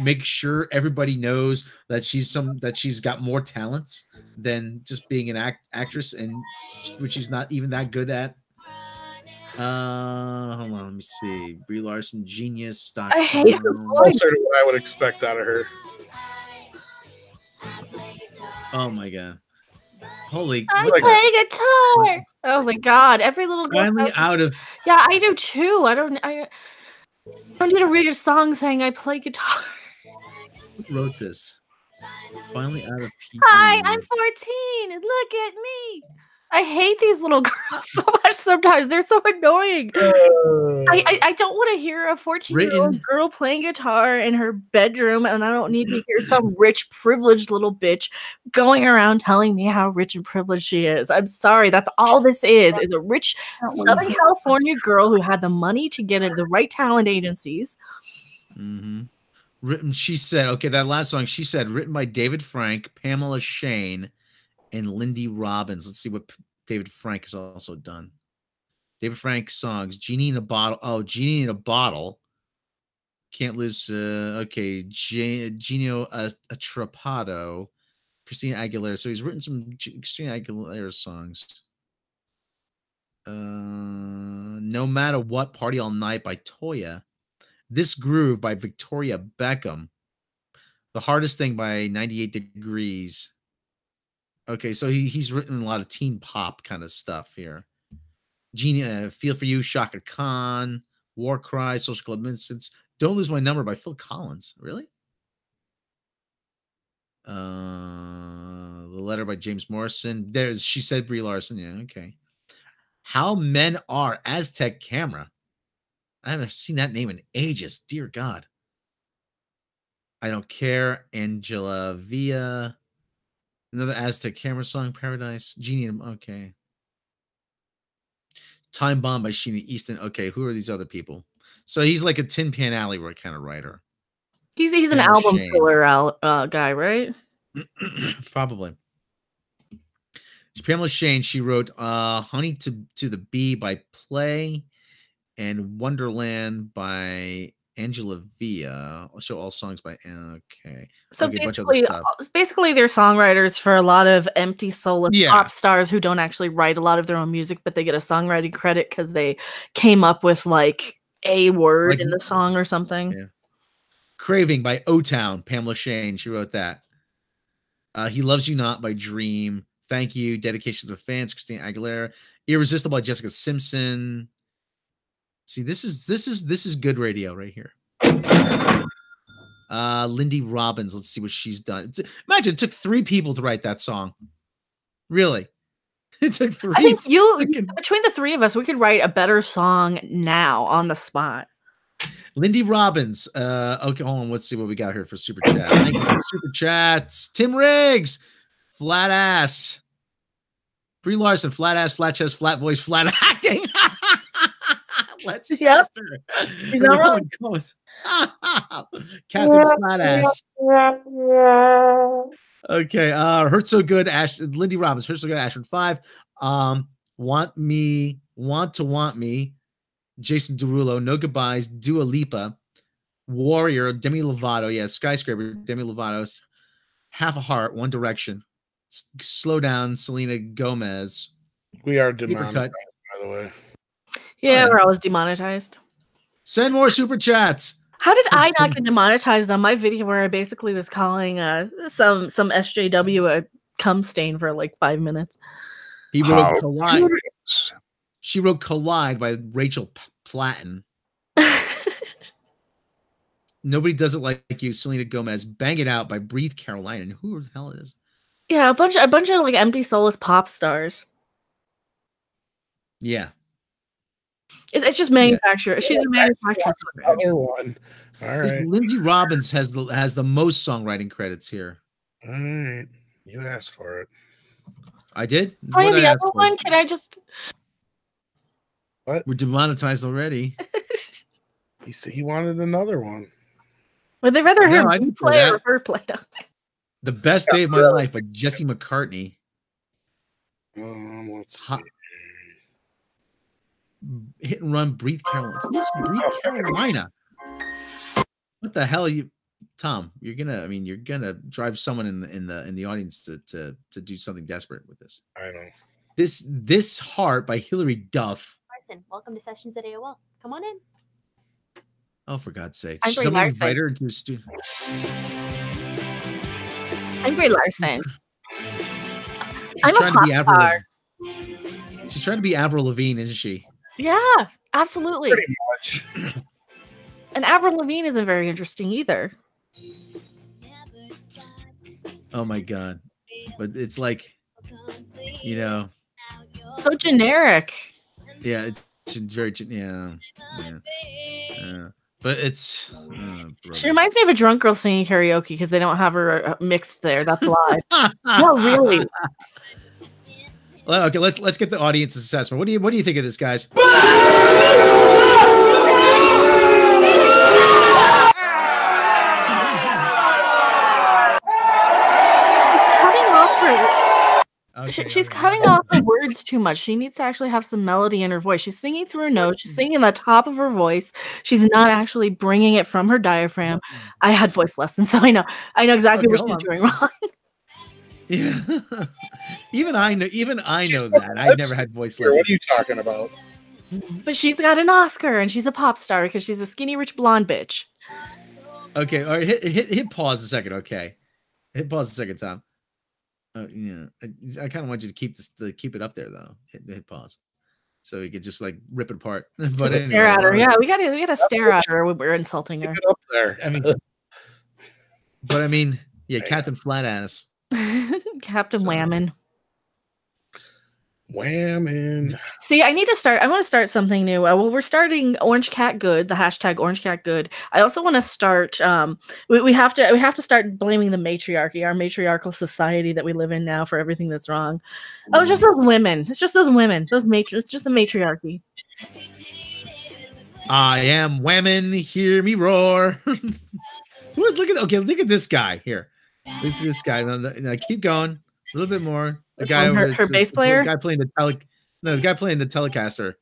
make sure everybody knows that she's got more talents than just being an actress, and which she's not even that good at. Hold on, let me see. Brie Larson, genius. Stock. I hate her voice. Closer to what I would expect out of her. Oh my God! Holy! I what the- play guitar. Oh my God! Every little girl. Finally out of. Yeah, I do too. I don't need to read a song saying I play guitar. Who wrote this? Finally out of. Hi, I'm 14. And look at me. I hate these little girls so much sometimes. They're so annoying. I don't want to hear a 14-year-old girl playing guitar in her bedroom, and I don't need to hear some rich, privileged little bitch going around telling me how rich and privileged she is. I'm sorry. That's all this is a rich Southern California girl who had the money to get into the right talent agencies. Mm-hmm. Written, she said, okay, that last song, she said, written by David Frank, Pamela Shane, and Lindy Robbins. Let's see what David Frank has also done. David Frank songs, Genie in a Bottle. Oh, Genie in a Bottle. Can't Lose. Okay, Gino Atrapado, Christina Aguilera. So he's written some Christina Aguilera songs. No Matter What, Party All Night by Toya. This Groove by Victoria Beckham. The Hardest Thing by 98 Degrees. Okay, so he's written a lot of teen pop kind of stuff here. Genie, Feel For You, Shaka Khan, War Cry, Social Club Instance, Don't Lose My Number by Phil Collins. Really? The Letter by James Morrison. There's She Said Brie Larson. Yeah, okay. How Men Are, Aztec Camera. I haven't seen that name in ages. Dear God. I Don't Care, Angela Villa. Another Aztec Camera song, Paradise. Genie. Okay. Time Bomb by Sheena Easton. Okay, who are these other people? So he's like a Tin Pan Alley kind of writer. He's an album filler guy, right? Probably. Pamela Shane, she wrote Honey to the Bee by Play and Wonderland by Angela Villa. Also all songs by okay. So okay, basically they're songwriters for a lot of empty soulless Yeah. pop stars who don't actually write a lot of their own music, but they get a songwriting credit because they came up with like a word in the song or something. Yeah. Craving by O-Town, Pamela Shane, she wrote that. He Loves You Not by Dream. Thank You, Dedication to the Fans, Christina Aguilera. Irresistible by Jessica Simpson. See, this is good radio right here. Lindy Robbins, let's see what she's done. Imagine it took 3 people to write that song. Really? It took 3. I think between the 3 of us, we could write a better song now on the spot. Lindy Robbins. Okay, hold on. Let's see what we got here for Super Chat. Thank you for Super Chats. Tim Riggs. Flat ass. Brie Larson. Flat ass, flat chest, flat voice, flat acting. Let's faster. He's not wrong. Catherine Flat ass. Okay. Hurt So Good. Lindy Robbins. Hurt So Good. Ashford 5. Want to Want Me. Jason Derulo, No Goodbyes, Dua Lipa, Warrior, Demi Lovato. Yeah, Skyscraper, Demi Lovato's Half a Heart, One Direction. Slow Down, Selena Gomez. We are Paper demonetized, Cut. by the way. Yeah, yeah. we're always demonetized. Send more super chats. How did I not get demonetized on my video where I basically was calling some SJW a cum stain for like 5 minutes? He wrote How Collide. curious. She wrote Collide by Rachel Platten. Nobody Does It Like You, Selena Gomez. Bang It Out by Breathe Carolina. And who the hell is? Yeah, a bunch of like empty soulless pop stars. Yeah. It's just manufacturer. She's a manufacturer. Other one. All This right. Lindsay Robbins has the most songwriting credits here. All right. You asked for it. I did. Play What'd the I other ask for? one. Can I just? What? We're demonetized already. He said he wanted another one. Would they rather No, him I didn't play play or that. her play? The Best Day of My Life by Jesse McCartney. Let's Hot. see. Hit and Run, Breathe Carolina. Who's Breathe Carolina? What the hell are you, Tom? You're gonna drive someone in the audience to do something desperate with this. I know. This Heart by Hilary Duff. Larson, welcome to Sessions at AOL. Come on in. Oh, for God's sake! I'm Brie Someone Larson. invite her into a studio. I'm Brie Larson. She's I'm a trying to be pop Avril. star. She's trying to be Avril Lavigne, isn't she? Yeah, absolutely. Pretty much. And Avril Lavigne isn't very interesting either. Oh my God! But it's like, So generic. yeah, it's very yeah. But it's. She reminds me of a drunk girl singing karaoke because they don't have her mixed there. That's live. No, really. Well, okay, let's get the audience assessment. What do you think of this, guys? She's cutting off the words too much. She needs to actually have some melody in her voice. She's singing through her nose. She's singing the top of her voice. She's not actually bringing it from her diaphragm. I had voice lessons, so I know exactly what she's doing wrong. Yeah, even I know that. I never had voice lessons. What are you talking about? But she's got an Oscar and she's a pop star because she's a skinny rich blonde bitch. Okay, all right. Hit pause a second. Okay, hit pause a second, Tom. Yeah, I kind of want you to keep it up there though. Hit pause, so you could just like rip it apart. But anyway, stare at her. Yeah, we gotta stare at her when we're insulting her. Keep it up there. I mean, yeah, Captain Flatass. Captain Whammin'. Whammin'. See, I want to start something new. Well, we're starting Orange Cat Good, the hashtag Orange Cat Good. I also want to start. We have to start blaming the matriarchy, our matriarchal society that we live in now, for everything that's wrong. Oh, it's just those women. It's just those women. It's just the matriarchy. I am Whammin', hear me roar. Look at this guy here. This guy. No, keep going. A little bit more. The guy her bass player. The guy playing the Telecaster.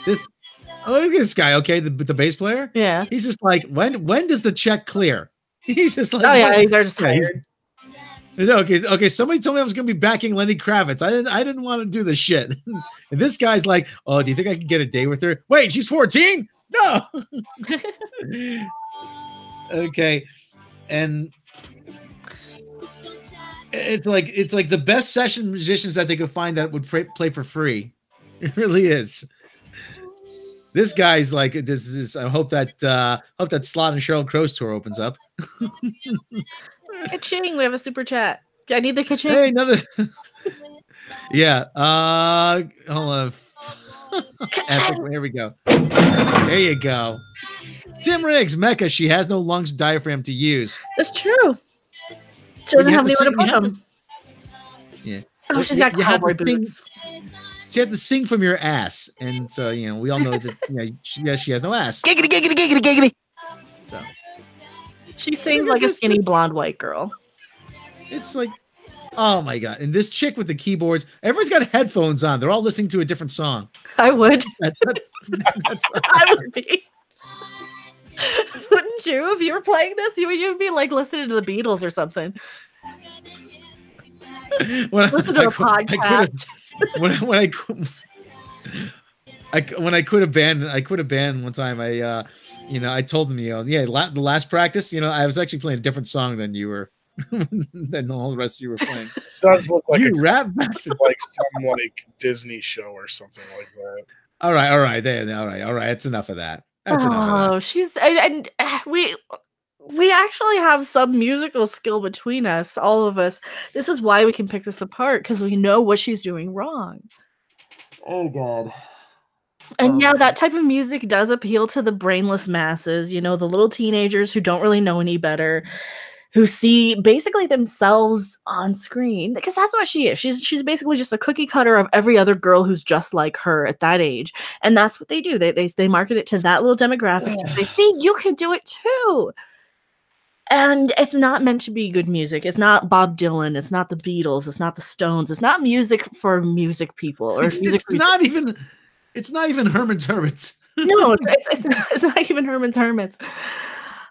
Look at this guy. Okay, the bass player. Yeah. He's just like, when does the check clear? He's just like, oh yeah, they're just tired. Okay. Somebody told me I was going to be backing Lenny Kravitz. I didn't want to do the shit. And this guy's like, oh, do you think I can get a day with her? Wait, she's 14? No. Okay, and it's like the best session musicians that they could find that would play for free. It really is. This guy's like, this is. I hope that Slot and Sheryl Crow's tour opens up. Ka-ching, we have a super chat. I need the ka-ching. Hey, another. Yeah. Hold on. Epic. Here we go. There you go. Tim Riggs, Mecca. She has no lungs diaphragm to use. That's true. She doesn't have anyone to push them. Yeah. Oh, she's got cowboy boots. She had to sing from your ass, and so we all know that. She has no ass. Giggity, giggity, giggity, giggity. So she sings like a skinny blonde white girl. It's like, oh my God! And this chick with the keyboards, everyone's got headphones on. They're all listening to a different song. I would. That's I would be. Wouldn't wouldn't you? If you were playing this, you'd be like listening to the Beatles or something. Listen to a podcast. When I quit a band one time. I told them, the last practice, I was actually playing a different song than you were, than all the rest of you were playing. It does look like you rap bastard, like some like Disney show or something like that. All right. That's enough of that. That's enough of that. She's and we actually have some musical skill between us, all of us. This is why we can pick this apart, because we know what she's doing wrong. Oh God. And yeah, that type of music does appeal to the brainless masses, the little teenagers who don't really know any better, who see basically themselves on screen, because that's what she is. She's basically just a cookie cutter of every other girl who's just like her at that age. And that's what they do. They market it to that little demographic. So they think you can do it too. And it's not meant to be good music. It's not Bob Dylan. It's not the Beatles. It's not the Stones. It's not music for music people. Or It's not even Herman's Hermits. No, it's not even Herman's Hermits.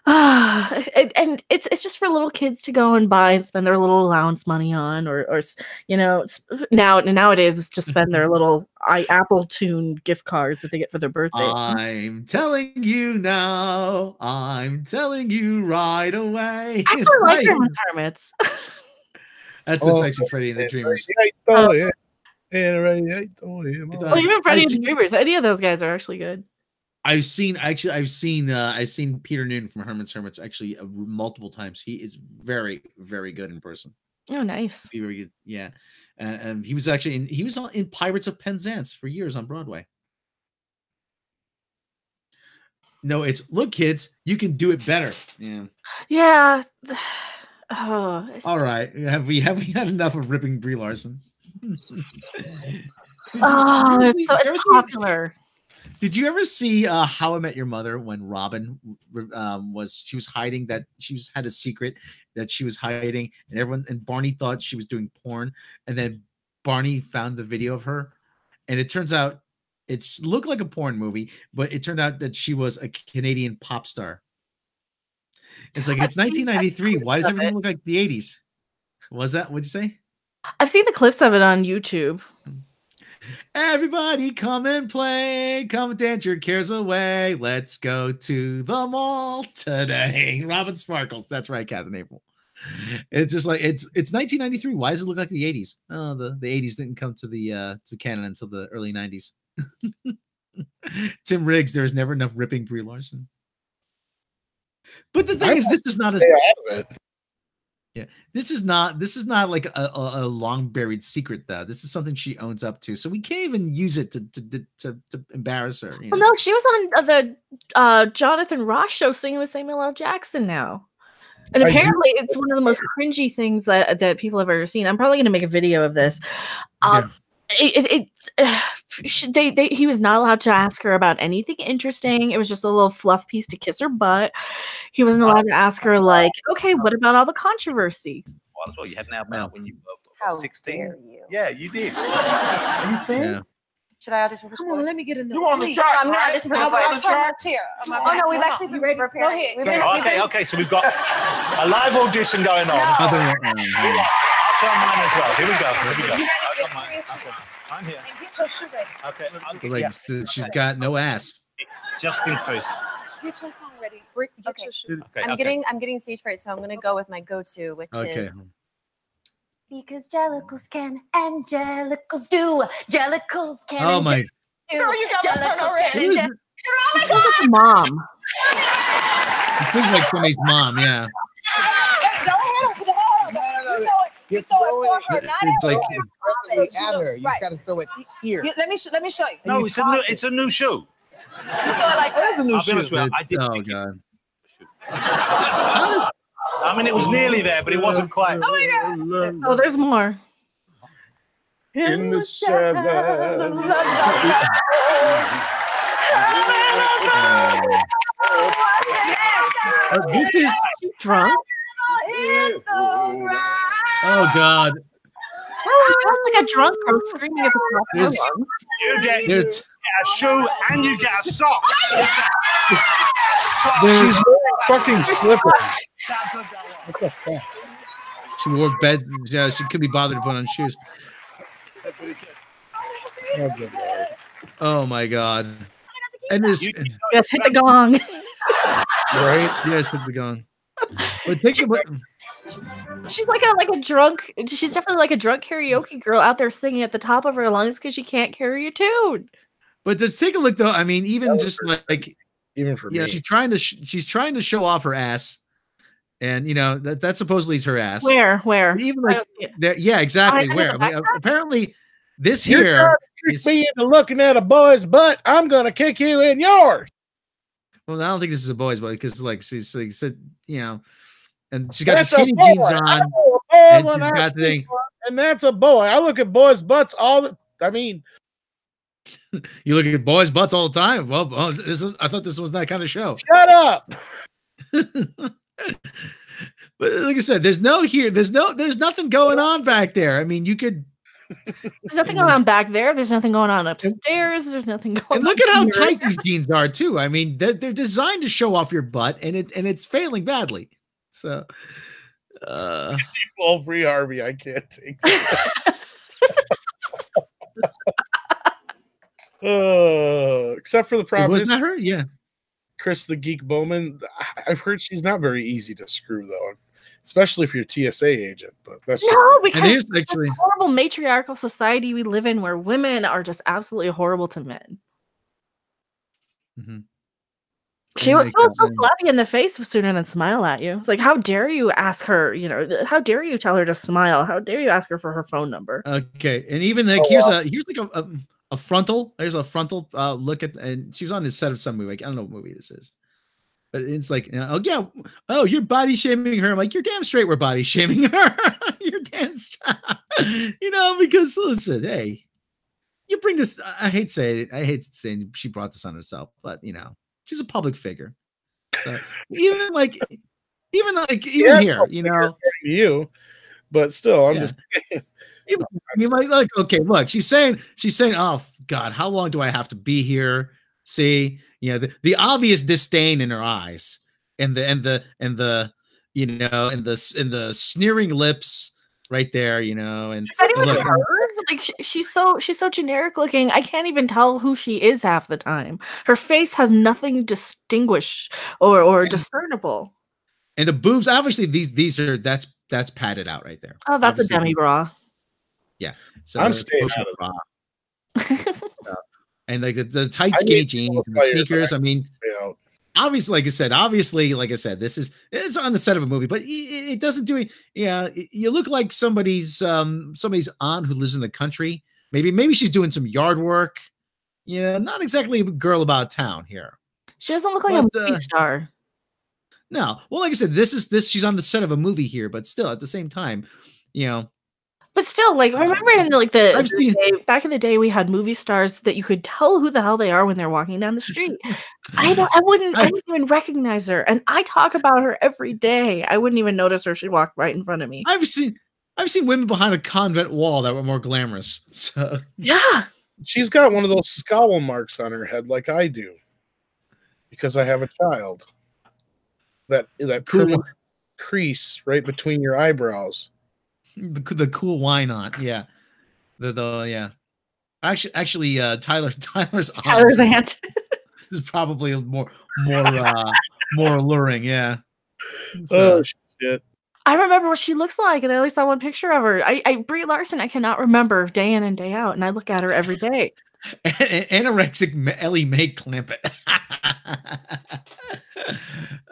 And it's just for little kids to go and buy and spend their little allowance money on, or nowadays it's to spend their little Apple Tune gift cards that they get for their birthday. I'm telling you now. I'm telling you right away. I actually like Herman's Hermits. That's actually Freddie and the Dreamers. Even Freddie and the Dreamers. Any of those guys are actually good. I've seen Peter Noonan from Herman's Hermits actually multiple times. He is very, very good in person. Oh, nice. Very good. Yeah, and he was actually in Pirates of Penzance for years on Broadway. No, it's look, kids, you can do it better. Yeah. Yeah. Oh. All right. Have we had enough of ripping Brie Larson? It's popular. Did you ever see How I Met Your Mother when Robin was hiding that had a secret that she was hiding, and Barney thought she was doing porn, and then Barney found the video of her, and it turns out it looked like a porn movie, but it turned out that she was a Canadian pop star. It's like it's 1993. Why does everything look like the 80s? Was that what'd you say? I've seen the clips of it on YouTube. Everybody come and play, come and dance your cares away. Let's go to the mall today. Robin Sparkles. That's right, Captain April. It's just like it's 1993. Why does it look like the 80s? Oh, the 80s didn't come to the to Canada until the early 90s. Tim Riggs, there was never enough ripping Brie Larson. But the thing is, this is not as yeah. This is not like a long buried secret though. This is something she owns up to. So we can't even use it to embarrass her. Well, no, she was on the Jonathan Ross show singing with Samuel L. Jackson now. And apparently it's one of the most cringy things that people have ever seen. I'm probably going to make a video of this. He was not allowed to ask her about anything interesting. It was just a little fluff piece to kiss her butt. He wasn't allowed to ask her, like, okay, what about all the controversy? Well, that's what you had an album when you How 16. dare you? Yeah, you did. Are you saying? Yeah. Should I audition for Come on, let me get a You on the track? I'm going to audition for the voice. Oh, no, we've actually been preparing. Go ahead. Okay, so we've got a live audition going on. I'll try mine as well. Here we go. I got mine. Okay. I'm here. Get your shoe ready. Okay. I'll get, Like, she's got no ass. just in case. Get your song ready. Brick, get your shoe. Okay, I'm getting stage fright, so I'm going to go with my go-to, which is because jellicles can and jellicles do. Jellicles can Oh and my! do. Girl, you got my phone already. Who's Oh my She's like a mom. It feels like somebody's mom. Yeah. Go ahead. You throw it for her. Not It's like at her. You got to throw it here. Let me show you. No, it's a new shoe. You throw it like That is a new I'll be honest shoe. with you, I didn't Oh think God! I mean, it was nearly there, but it wasn't quite. Oh my God. Oh, there's more. In the shadow. This is Drunk? oh God! Sounds like a drunk girl screaming at the top of her There's- lungs. You get There's a shoe and you get a sock. She's wearing fucking slippers. What the fuck? She wore bed. Yeah, she could be bothered to put on shoes. Oh my god! And this, yes, hit the gong. Right? Yes, hit the gong. But take it. She's like a drunk. She's definitely like a drunk karaoke girl out there singing at the top of her lungs because she can't carry a tune. But just take a look, though. I mean, even just like, even for me, she's trying to show off her ass, and you know that supposedly is her ass. Where? But even like, yeah, exactly. Where? I mean, apparently, this here is me into looking at a boy's butt. I'm gonna kick you in yours. Well, I don't think this is a boy's butt because, like, she's like said, you know, and she got the skinny jeans on, and she's got the thing. And that's a boy. I look at boys' butts all the. I mean. You look at boys' butts all the time. Well, I thought this was that kind of show. Shut up. But like I said, there's nothing going on back there. I mean, you could. There's nothing going on back there. There's nothing going on upstairs. There's nothing going on. And look at how tight these jeans are too. I mean, they're designed to show off your butt, and it's failing badly. So, well, free Harvey, I can't take this. Except for the problem. Wasn't that her? Yeah. Chris the Geek Bowman. I've heard she's not very easy to screw though, especially if you're a TSA agent. But that's because actually the horrible matriarchal society we live in, where women are just absolutely horrible to men. Mm-hmm. She'll slap you in the face sooner than smile at you. It's like, how dare you ask her? You know, how dare you tell her to smile? How dare you ask her for her phone number? Okay, and even like here's like a frontal. There's a frontal look at, and she was on the set of some movie. Like, I don't know what movie this is, but it's like, oh yeah, oh, you're body shaming her. I'm like, you're damn straight we're body shaming her. You're damn straight. You know, because listen, hey, you bring this. I hate saying she brought this on herself, but you know, she's a public figure. So even here, you know, you, but still, I'm just. I mean, like, okay, look, she's saying, oh God, how long do I have to be here? See, you know, the obvious disdain in her eyes, and the you know, and the sneering lips right there, you know, and look, like she's so generic looking. I can't even tell who she is half the time. Her face has nothing distinguished or discernible. And the boobs, obviously, these are that's padded out right there. Oh, that's obviously, a demi bra. Yeah, so I'm staying out of so, and like the tight skinny jeans and the sneakers. I mean, obviously, like I said, it's on the set of a movie, but it doesn't do it. Yeah, you look like somebody's aunt who lives in the country. Maybe she's doing some yard work. Yeah, not exactly a girl about town here. She doesn't look like a movie star. No, well, like I said, she's on the set of a movie here, but still, at the same time, you know. But still, like, remember in like back in the day, we had movie stars that you could tell who the hell they are when they're walking down the street. I wouldn't even recognize her, and I talk about her every day. I wouldn't even notice her if she walked right in front of me. I've seen women behind a convent wall that were more glamorous. So yeah, she's got one of those scowl marks on her head, like I do, because I have a child. That cool crease right between your eyebrows. The cool wine on, yeah. Yeah. Actually, Tyler's aunt is probably more alluring, yeah. So, oh shit! I remember what she looks like, and I only saw one picture of her. Brie Larson, I cannot remember day in and day out, and I look at her every day. Anorexic Ellie Mae Clampett.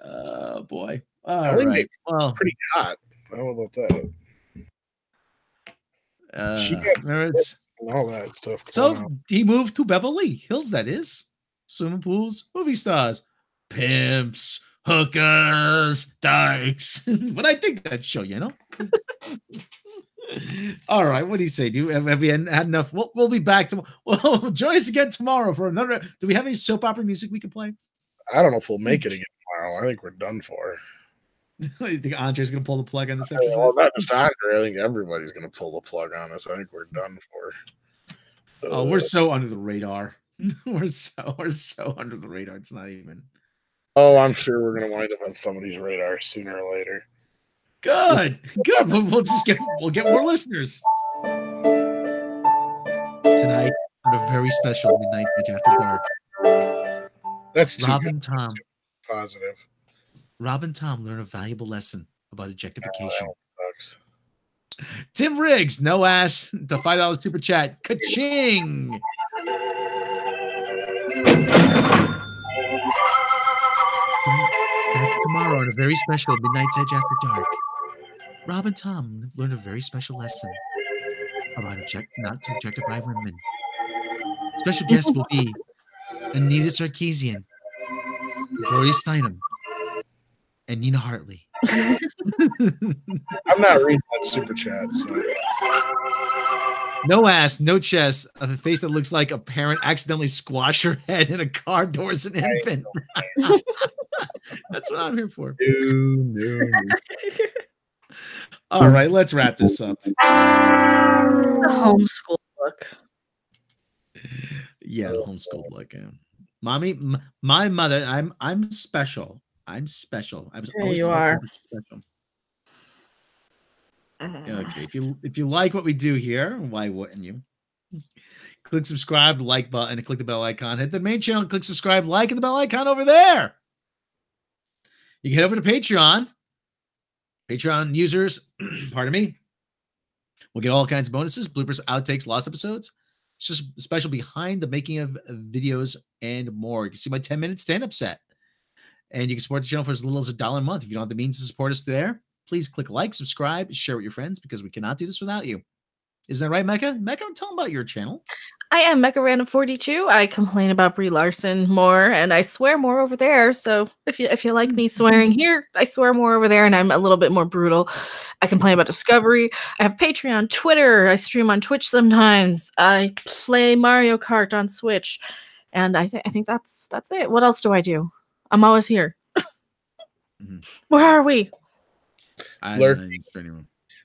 Oh boy! All right. Well, pretty hot. How about that? She gets all that stuff. So he moved to Beverly Hills. That is swimming pools, movie stars, pimps, hookers, dykes. But I think that show, you know. All right, what do you say? Have we had enough? We'll be back tomorrow. Well, join us again tomorrow for another. Do we have any soap opera music we can play? I don't know if we'll make it again tomorrow. I think we're done for. You think Andre's going to pull the plug on this exercise? Well, not just Andre. I think everybody's going to pull the plug on us. I think we're done for. Oh, we're so under the radar. We're so under the radar. It's not even. Oh, I'm sure we're gonna wind up on somebody's radar sooner or later. Good. We'll get more listeners tonight on a very special Midnight Edge After Dark. That's Rob and Tom. Positive. Rob and Tom learn a valuable lesson about objectification. Oh, sucks. Tim Riggs, no ass, the $5 super chat. Ka-ching! That's tomorrow on a very special Midnight Edge After Dark. Rob and Tom learn a very special lesson about not to objectify women. Special guests will be Anita Sarkeesian, Gloria Steinem, and Nina Hartley. I'm not reading that super chat. So. No ass, no chest, a face that looks like a parent accidentally squashed her head in a car door as an infant. That's what I'm here for. No. All right, let's wrap this up. The homeschool look. Yeah, the homeschooled look. Yeah. Mommy, my mother. I'm special. I'm special. I was There always you told I are. was special. Okay, if you like what we do here, why wouldn't you? Click subscribe, like button, and click the bell icon. Hit the main channel, click subscribe, like, and the bell icon over there. You can head over to Patreon. Patreon users, pardon me, will get all kinds of bonuses, bloopers, outtakes, lost episodes. It's just special behind the making of videos and more. You can see my 10-minute stand-up set. And you can support the channel for as little as $1 a month. If you don't have the means to support us there, please click like, subscribe, share with your friends, because we cannot do this without you. Isn't that right, Mecca? Mecca, tell them about your channel. I am Mecha Random 42. I complain about Brie Larson more, and I swear more over there. So if you like me swearing here, I swear more over there, and I'm a little bit more brutal. I complain about Discovery. I have Patreon, Twitter. I stream on Twitch sometimes. I play Mario Kart on Switch, and I think that's it. What else do I do? I'm always here. Where are we?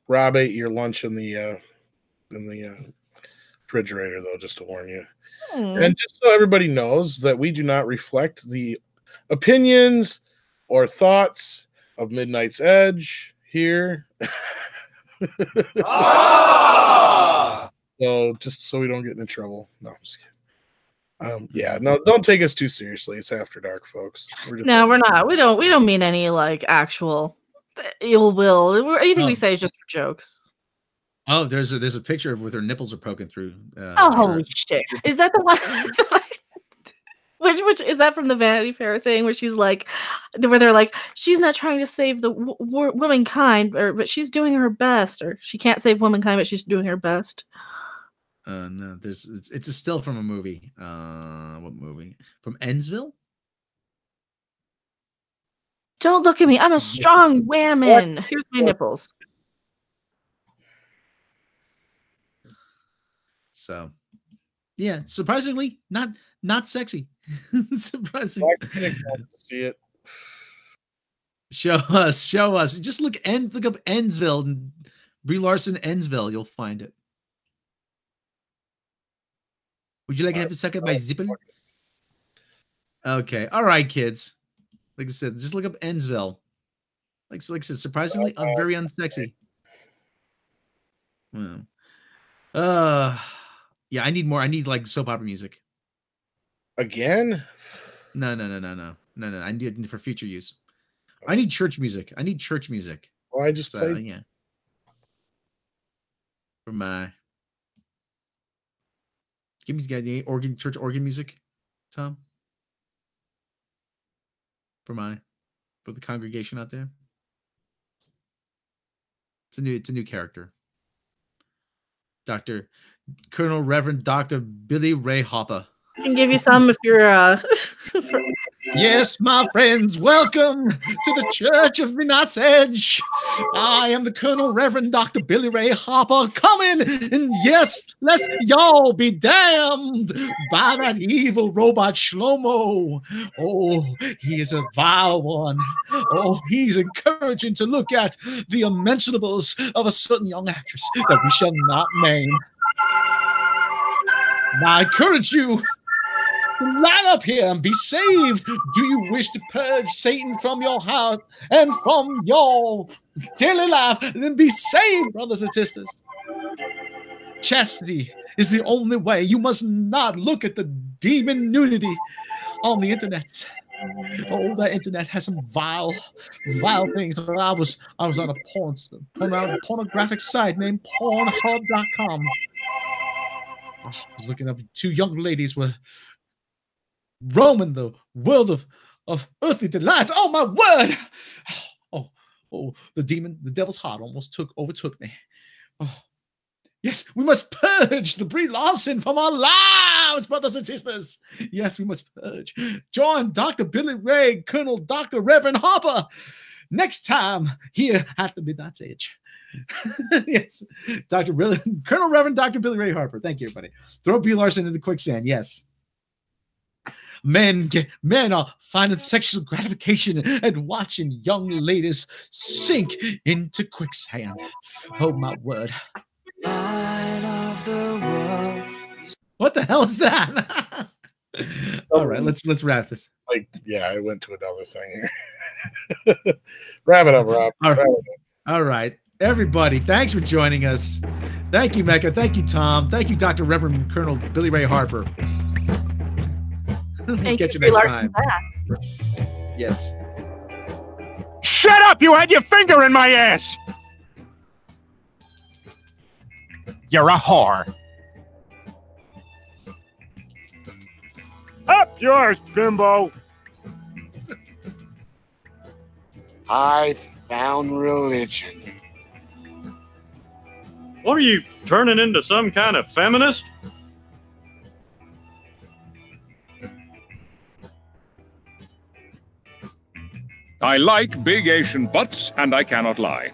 Rob ate your lunch in the refrigerator, though, just to warn you. And just so everybody knows that we do not reflect the opinions or thoughts of Midnight's Edge here. So just so we don't get in trouble. No, I'm just kidding. Yeah, no, don't take us too seriously. It's after dark, folks. No, we're not. We don't mean any like actual ill will. Anything we say is just for jokes. Oh, there's a picture of with her nipples are poking through. Holy shit! Is that the one? Which is that from the Vanity Fair thing where she's like, where they're like, she's not trying to save the womankind, but she's doing her best, or she can't save womankind, but she's doing her best. No, it's a still from a movie. What movie? From Endsville? Don't look at me. I'm a strong woman. Here's my nipples. So, yeah, surprisingly, not sexy. Surprisingly, see it. Show us. Just look up Endsville and Brie Larson Endsville. You'll find it. Would you like to have a second by Zippel? Okay, all right, kids. Like I said, just look up Endsville. Like I said, surprisingly, I'm very unsexy. Well, yeah, I need more. I need like soap opera music. Again? No. I need it for future use. I need church music. Well, I just played. Yeah. For my. Give me the church organ music, Tom. For the congregation out there. It's a new character. Colonel Reverend Dr. Billy Ray Hopper. I can give you some if you're Yes, my friends, welcome to the Church of Midnight's Edge. I am the Colonel Reverend Dr. Billy Ray Hopper coming, and yes, lest y'all be damned by that evil robot Shlomo. Oh, he is a vile one. Oh, he's encouraging to look at the unmentionables of a certain young actress that we shall not name. Now, I encourage you Line up here and be saved. Do you wish to purge Satan from your heart and from your daily life? Then be saved, brothers and sisters. Chastity is the only way. You must not look at the demon nudity on the internet. Oh, that internet has some vile things. I was on a pornographic site named Pornhub.com. I was looking up. Two young ladies were roaming the world of earthly delights. Oh my word! Oh, the devil's heart almost overtook me. Oh. Yes, we must purge the Brie Larson from our lives, brothers and sisters. Yes, we must purge. Join Dr. Billy Ray, Colonel Dr. Reverend Harper next time here at the Midnight Sage. Yes, Colonel Reverend Dr. Billy Ray Harper. Thank you, everybody. Throw Brie Larson into the quicksand. Yes. Men are finding sexual gratification and watching young ladies sink into quicksand. Oh my word. Of the world. What the hell is that? All right, let's wrap this. I went to another thing here. Wrap it up, Rob. All right, everybody, thanks for joining us. Thank you, Mecca. Thank you, Tom. Thank you, Dr. Reverend Colonel Billy Ray Harper. We'll catch you next time. Yes. Shut up! You had your finger in my ass! You're a whore. Up yours, bimbo. I found religion. What are you, turning into some kind of feminist? I like big Asian butts, and I cannot lie.